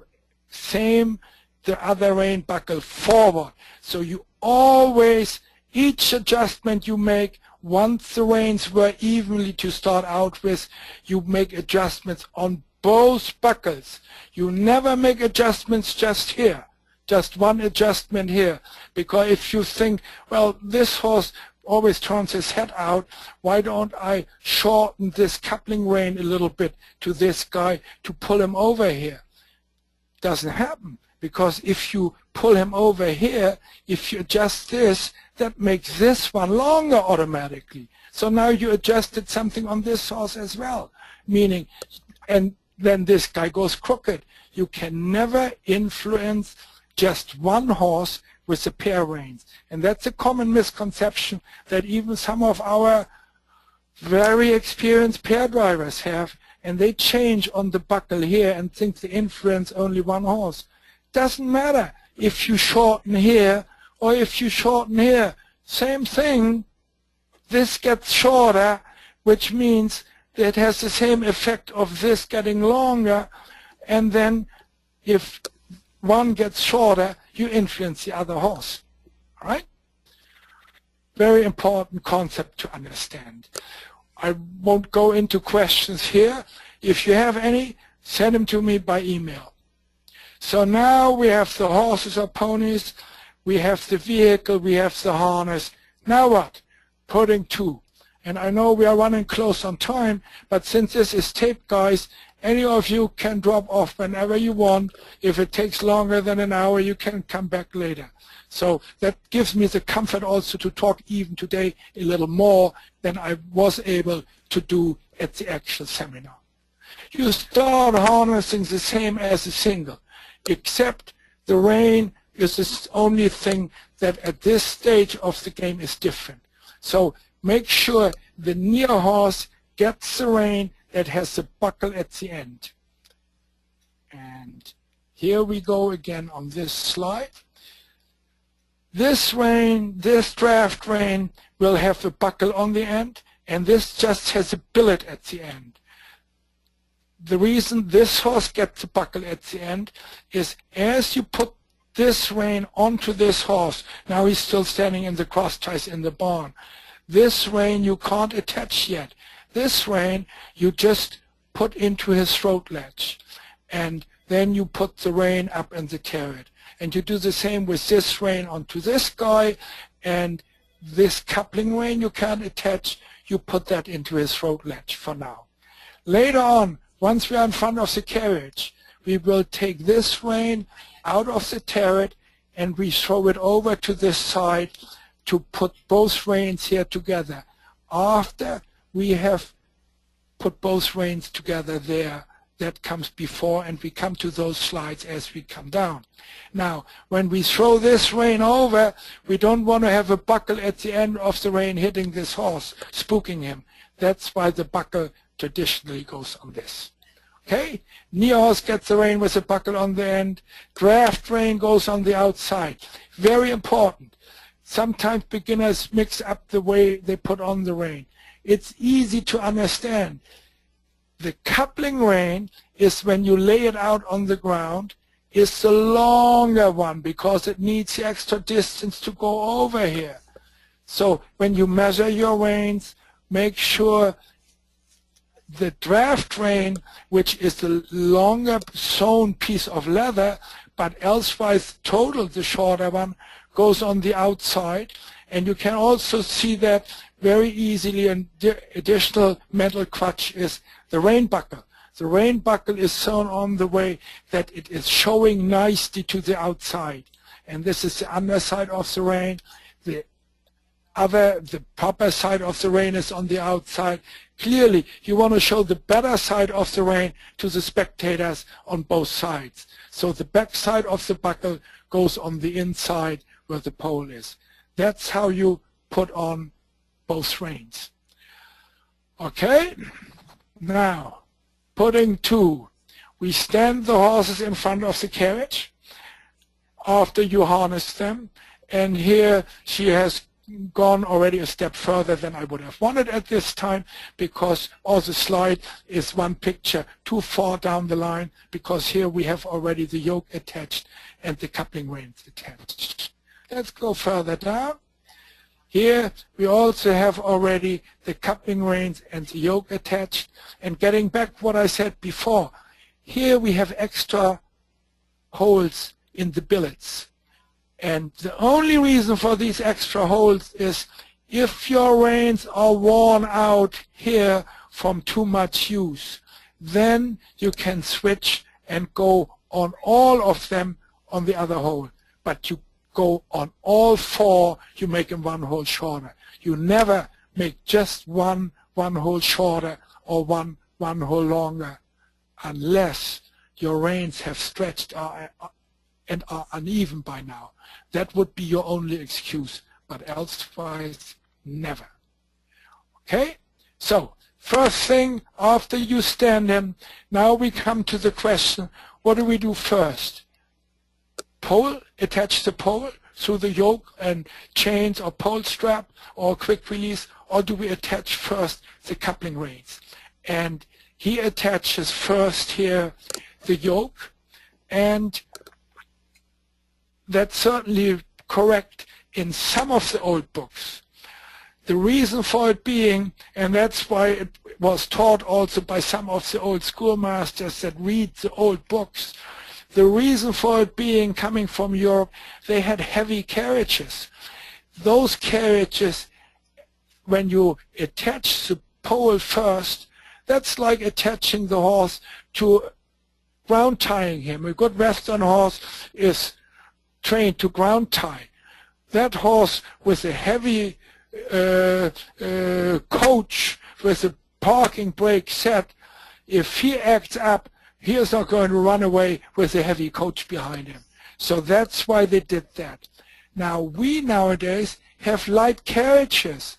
other rein buckle forward. So you always, each adjustment you make, once the reins were evenly to start out with, you make adjustments on both buckles. You never make adjustments just here, just one adjustment here. Because if you think, well, this horse always turns his head out, why don't I shorten this coupling rein a little bit to this guy to pull him over here? Doesn't happen, because if you pull him over here, if you adjust this, that makes this one longer automatically. So now you adjusted something on this horse as well, meaning, and then this guy goes crooked. You can never influence just one horse with the pair reins. And that's a common misconception that even some of our very experienced pair drivers have, and they change on the buckle here and think they influence only one horse. Doesn't matter if you shorten here or if you shorten here. Same thing. This gets shorter, which means that it has the same effect of this getting longer, and then if one gets shorter, you influence the other horse. All right? Very important concept to understand. I won't go into questions here. If you have any, send them to me by email. So now we have the horses or ponies, we have the vehicle, we have the harness. Now what? Putting two. And I know we are running close on time, but since this is taped, guys, any of you can drop off whenever you want. If it takes longer than an hour, you can come back later. So that gives me the comfort also to talk even today a little more than I was able to do at the actual seminar. You start harnessing the same as a single, except the rein is the only thing that at this stage of the game is different. So make sure the near horse gets the rein that has the buckle at the end. And here we go again on this slide. This rein, this draft rein, will have a buckle on the end, and this just has a billet at the end. The reason this horse gets the buckle at the end is as you put this rein onto this horse, now he's still standing in the cross ties in the barn. This rein you can't attach yet. This rein you just put into his throat latch, and then you put the rein up in the carriage. And you do the same with this rein onto this guy, and this coupling rein you can't attach, you put that into his throat latch for now. Later on, once we are in front of the carriage, we will take this rein out of the turret and we throw it over to this side to put both reins here together. After we have put both reins together there, that comes before, and we come to those slides as we come down. Now, when we throw this rein over, we don't want to have a buckle at the end of the rein hitting this horse, spooking him. That's why the buckle traditionally goes on this. Okay? Near horse gets the rein with a buckle on the end. Draft rein goes on the outside. Very important. Sometimes beginners mix up the way they put on the rein. It's easy to understand. The coupling rein is when you lay it out on the ground, is the longer one because it needs the extra distance to go over here. So when you measure your reins, make sure the draft rein, which is the longer sewn piece of leather, but elsewise total the shorter one, goes on the outside. And you can also see that very easily. An additional mental crutch is the rein buckle. The rein buckle is sewn on the way that it is showing nicely to the outside. And this is the underside of the rein. The proper side of the rein is on the outside. Clearly, you want to show the better side of the rein to the spectators on both sides. So the back side of the buckle goes on the inside where the pole is. That's how you put on both reins. Okay, now putting 2. We stand the horses in front of the carriage after you harness them, and here she has gone already a step further than I would have wanted at this time, because all the slide is one picture too far down the line, because here we have already the yoke attached and the coupling reins attached. Let's go further down. Here we also have already the coupling reins and the yoke attached. And getting back what I said before, here we have extra holes in the billets. And the only reason for these extra holes is if your reins are worn out here from too much use, then you can switch and go on all of them on the other hole. But you go on all 4, you make them 1 hole shorter. You never make just one hole shorter or one hole longer unless your reins have stretched and are uneven by now. That would be your only excuse, but elsewise, never. Okay? So, first thing after you stand them, now we come to the question, what do we do first? Pole, attach the pole through the yoke and chains or pole strap or quick release, or do we attach first the coupling reins? And he attaches first here the yoke, and that's certainly correct in some of the old books. The reason for it being, and that's why it was taught also by some of the old schoolmasters that read the old books, the reason for it being, coming from Europe, they had heavy carriages. Those carriages, when you attach the pole first, that's like attaching the horse to ground tying him. A good Western horse is trained to ground tie. That horse with a heavy coach with a parking brake set, if he acts up, he is not going to run away with a heavy coach behind him. So that's why they did that. Now we nowadays have light carriages.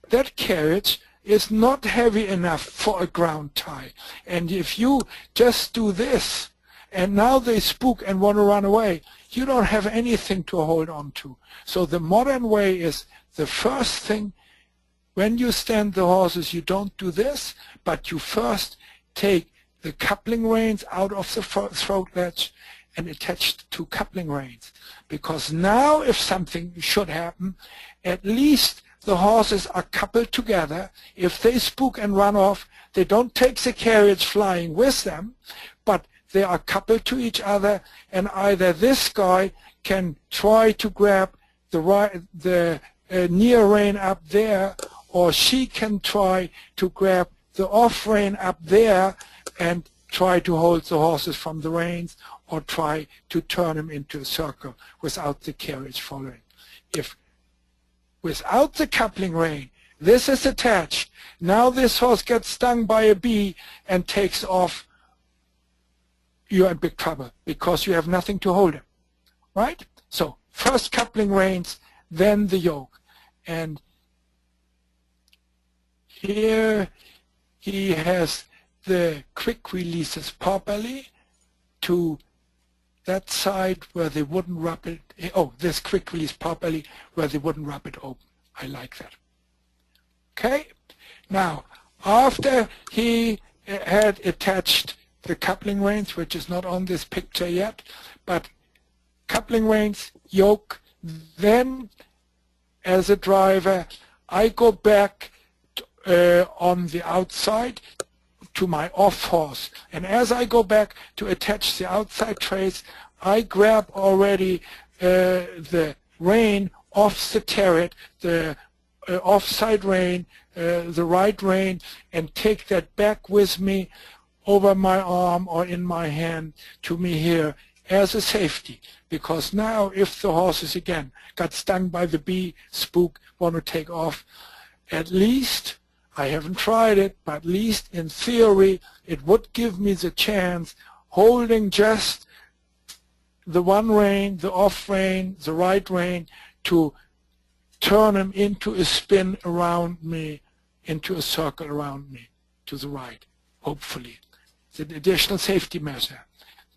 That carriage is not heavy enough for a ground tie. And if you just do this, and now they spook and want to run away, you don't have anything to hold on to. So the modern way is the first thing, when you stand the horses, you don't do this, but you first take the coupling reins out of the throat latch and attach the 2 coupling reins. Because now if something should happen, at least the horses are coupled together. If they spook and run off, they don't take the carriage flying with them, but they are coupled to each other, and either this guy can try to grab the near rein up there, or she can try to grab the off rein up there and try to hold the horses from the reins, or try to turn them into a circle without the carriage following. If without the coupling rein, this is attached, now this horse gets stung by a bee and takes off, you're in big trouble because you have nothing to hold him, right? So first coupling reins, then the yoke. And here he has the quick releases properly to that side where they wouldn't wrap it. Oh, this quick release properly where they wouldn't wrap it open. I like that. Okay? Now, after he had attached the coupling reins, which is not on this picture yet, but coupling reins, yoke, then as a driver, I go back on the outside to my off horse. And as I go back to attach the outside trace, I grab already the rein off the turret, the offside rein, the right rein, and take that back with me over my arm or in my hand to me here as a safety. Because now if the horses again got stung by the bee, spook, want to take off, at least, I haven't tried it, but at least in theory it would give me the chance, holding just the one rein, the off rein, the right rein, to turn him into a spin around me, into a circle around me, to the right, hopefully. It's an additional safety measure.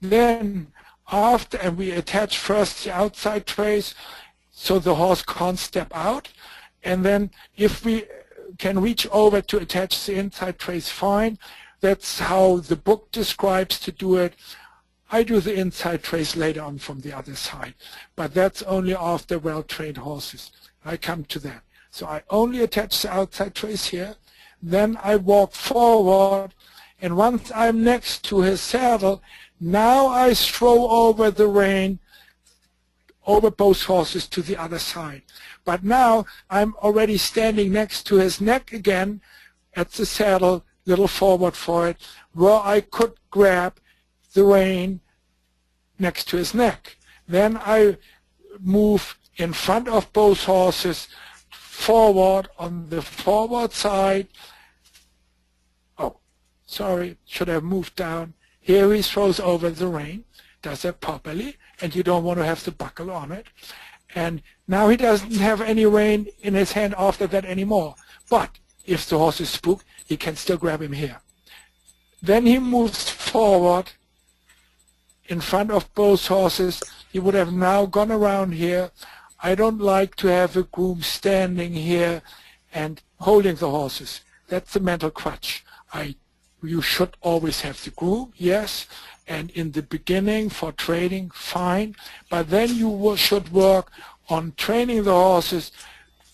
Then after, and we attach first the outside trace so the horse can't step out, and then if we can reach over to attach the inside trace, fine. That's how the book describes to do it. I do the inside trace later on from the other side, but that's only after well-trained horses. I come to that. So I only attach the outside trace here, then I walk forward, and once I'm next to his saddle, now I throw over the rein over both horses to the other side. But now I'm already standing next to his neck again at the saddle, little forward for it, where I could grab the rein next to his neck. Then I move in front of both horses forward on the forward side. Oh, sorry, should have moved down. Here he throws over the rein, does that properly, and you don't want to have the buckle on it. And now he doesn't have any rein in his hand after that anymore. But if the horse is spooked, he can still grab him here. Then he moves forward in front of both horses. He would have now gone around here. I don't like to have a groom standing here and holding the horses. That's the mental crutch. You should always have the groom, yes, and in the beginning for training, fine, but then you should work on training the horses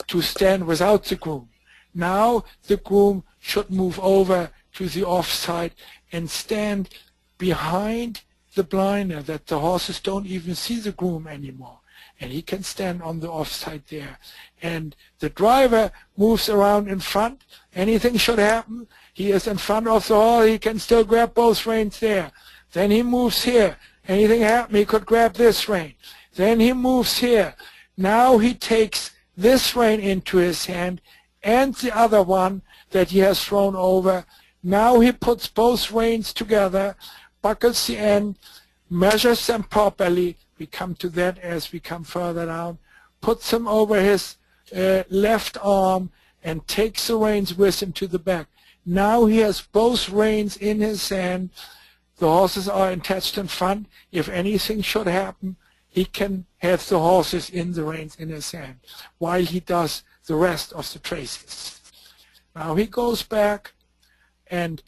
to stand without the groom. Now the groom should move over to the offside and stand behind the blinder, that the horses don't even see the groom anymore, and he can stand on the offside there. And the driver moves around in front. Anything should happen, he is in front of the horse, he can still grab both reins there. Then he moves here. Anything happen, he could grab this rein. Then he moves here. Now he takes this rein into his hand and the other one that he has thrown over. Now he puts both reins together, buckles the end, measures them properly. We come to that as we come further down. Puts them over his left arm and takes the reins with him to the back. Now he has both reins in his hand. The horses are attached in front. If anything should happen, he can have the horses in the reins in his hand while he does the rest of the traces. Now he goes back, and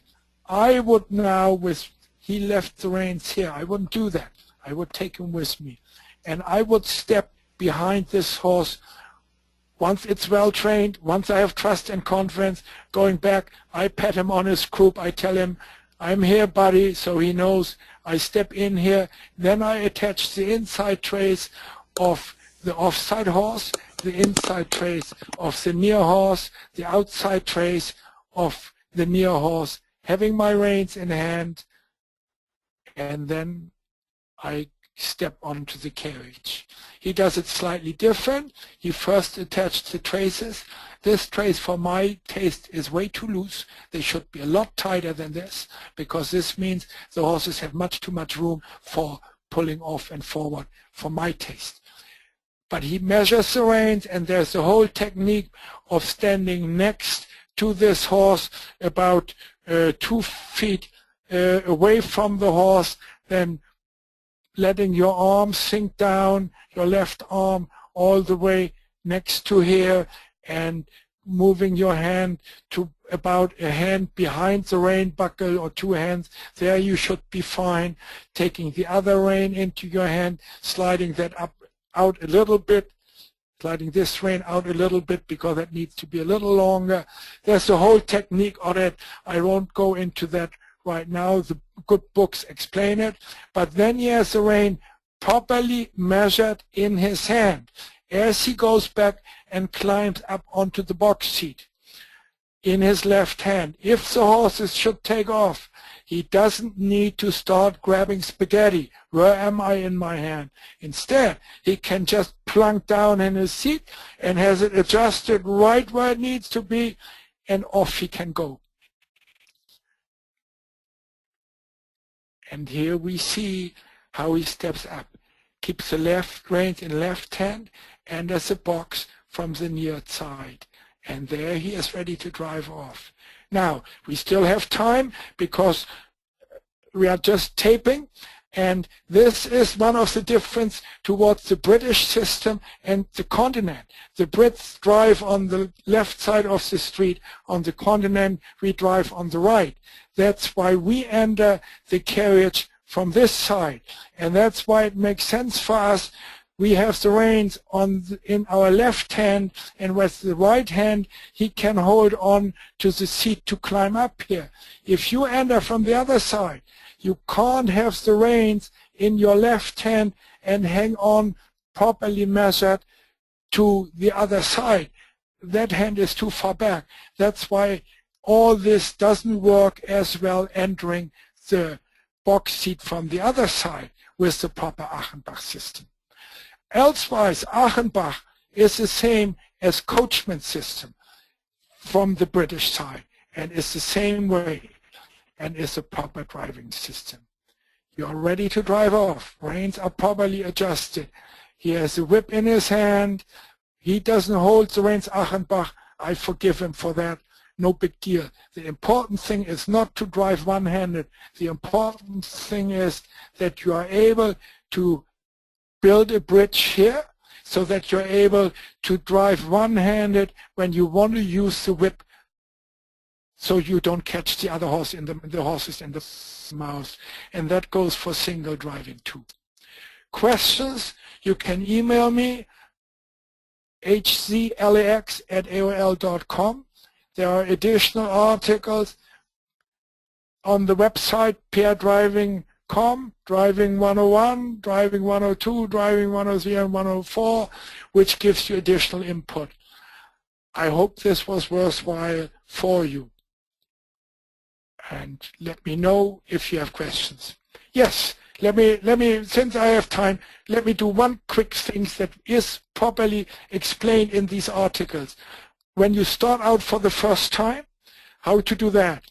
I would now, he left the reins here. I wouldn't do that. I would take him with me, and I would step behind this horse. Once it's well trained, once I have trust and confidence, going back, I pat him on his croup. I tell him, I'm here, buddy, so he knows. I step in here. Then I attach the inside trace of the offside horse, the inside trace of the near horse, the outside trace of the near horse, having my reins in hand, and then I step onto the carriage. He does it slightly different. He first attached the traces. This trace for my taste is way too loose. They should be a lot tighter than this, because this means the horses have much too much room for pulling off and forward for my taste. But he measures the reins, and there's the whole technique of standing next to this horse about 2 feet away from the horse, then letting your arm sink down, your left arm all the way next to here, and moving your hand to about a hand behind the rein buckle, or 2 hands. There you should be fine. Taking the other rein into your hand, sliding that out a little bit, sliding this rein out a little bit because it needs to be a little longer. There's a whole technique on it. I won't go into that right now. The good books explain it. But then he has the rein properly measured in his hand as he goes back and climbs up onto the box seat in his left hand. If the horses should take off, he doesn't need to start grabbing spaghetti. Where am I in my hand? Instead, he can just plunk down in his seat and has it adjusted right where it needs to be, and off he can go. And here we see how he steps up. Keeps the left reins in left hand and as a box from the near side. And there he is ready to drive off. Now, we still have time because we are just taping, and this is one of the difference towards the British system and the continent. The Brits drive on the left side of the street. On the continent, we drive on the right. That's why we enter the carriage from this side, and that's why it makes sense for us. We have the reins in our left hand, and with the right hand he can hold on to the seat to climb up here. If you enter from the other side, you can't have the reins in your left hand and hang on properly measured to the other side. That hand is too far back. That's why all this doesn't work as well entering the box seat from the other side with the proper Achenbach system. Elsewise, Achenbach is the same as coachman system from the British side, and is the same way, and is a proper driving system. You're ready to drive off. Reins are properly adjusted. He has a whip in his hand. He doesn't hold the reins Achenbach. I forgive him for that. No big deal. The important thing is not to drive one-handed. The important thing is that you are able to build a bridge here so that you're able to drive one-handed when you want to use the whip, so you don't catch the other horse in the horses in the mouth. And that goes for single driving too. Questions? You can email me, hzlax@aol.com. There are additional articles on the website pairdriving.com, Driving 101, Driving 102, Driving 103 and 104, which gives you additional input. I hope this was worthwhile for you. And let me know if you have questions. Yes, let me, since I have time, let me do one quick thing that is properly explained in these articles. When you start out for the first time, how to do that,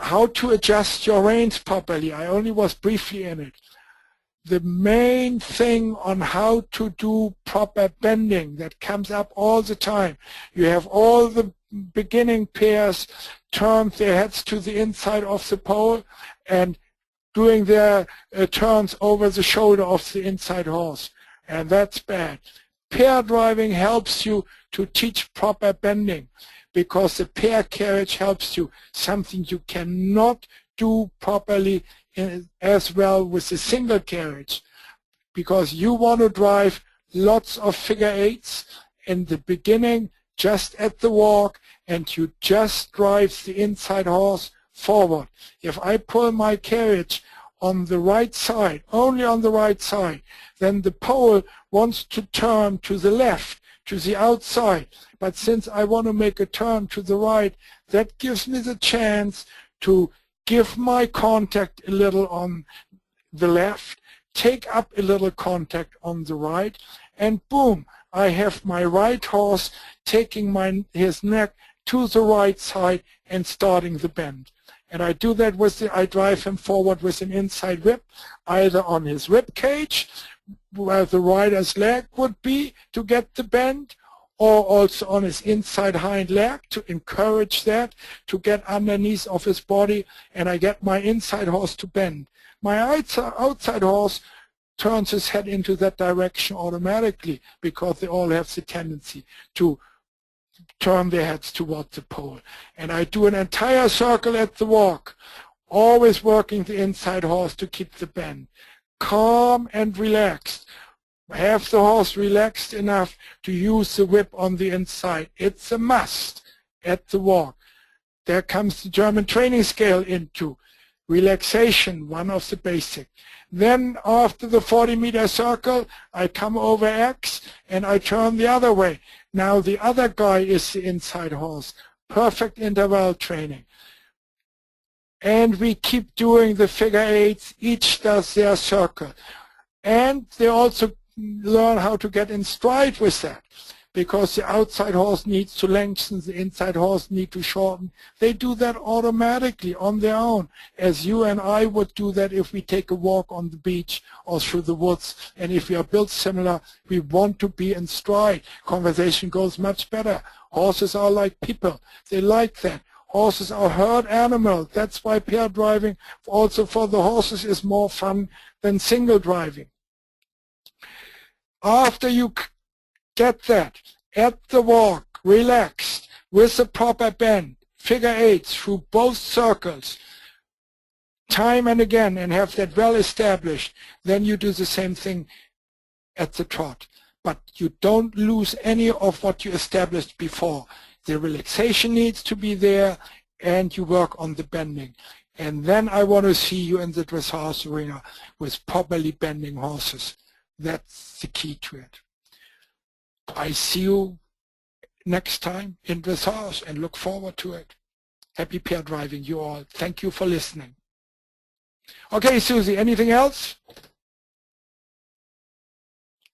how to adjust your reins properly. I only was briefly in it. The main thing on how to do proper bending that comes up all the time. You have all the beginning pairs turn their heads to the inside of the pole and doing their turns over the shoulder of the inside horse, and that's bad. Pair driving helps you to teach proper bending, because the pair carriage helps you, something you cannot do properly as well with the single carriage, because you want to drive lots of figure eights in the beginning, just at the walk, and you just drive the inside horse forward. If I pull my carriage on the right side, only on the right side, then the pole wants to turn to the left, to the outside. But since I want to make a turn to the right, that gives me the chance to give my contact a little on the left, take up a little contact on the right, and boom, I have my right horse taking his neck to the right side and starting the bend. And I do that I drive him forward with an inside whip, either on his rib cage, where the rider's leg would be to get the bend, or also on his inside hind leg to encourage that, to get underneath of his body, and I get my inside horse to bend. My outside horse turns his head into that direction automatically, because they all have the tendency to turn their heads toward the pole. And I do an entire circle at the walk, always working the inside horse to keep the bend. Calm and relaxed. Have the horse relaxed enough to use the whip on the inside. It's a must at the walk. There comes the German training scale into relaxation, one of the basic. Then after the 40-meter circle, I come over X and I turn the other way. Now the other guy is the inside horse. Perfect interval training. And we keep doing the figure eights. Each does their circle. And they also learn how to get in stride with that. because the outside horse needs to lengthen, the inside horse needs to shorten. They do that automatically on their own, as you and I would do that if we take a walk on the beach or through the woods. And if we are built similar, we want to be in stride. Conversation goes much better. Horses are like people. They like that. Horses are herd animals. That's why pair driving also for the horses is more fun than single driving. After you get that, at the walk, relaxed, with a proper bend, figure eights through both circles, time and again, and have that well established, then you do the same thing at the trot. But you don't lose any of what you established before. The relaxation needs to be there, and you work on the bending. And then I want to see you in the dressage arena with properly bending horses. That's the key to it. I see you next time in dressage and look forward to it. Happy pair driving, you all. Thank you for listening. Okay, Susie, anything else?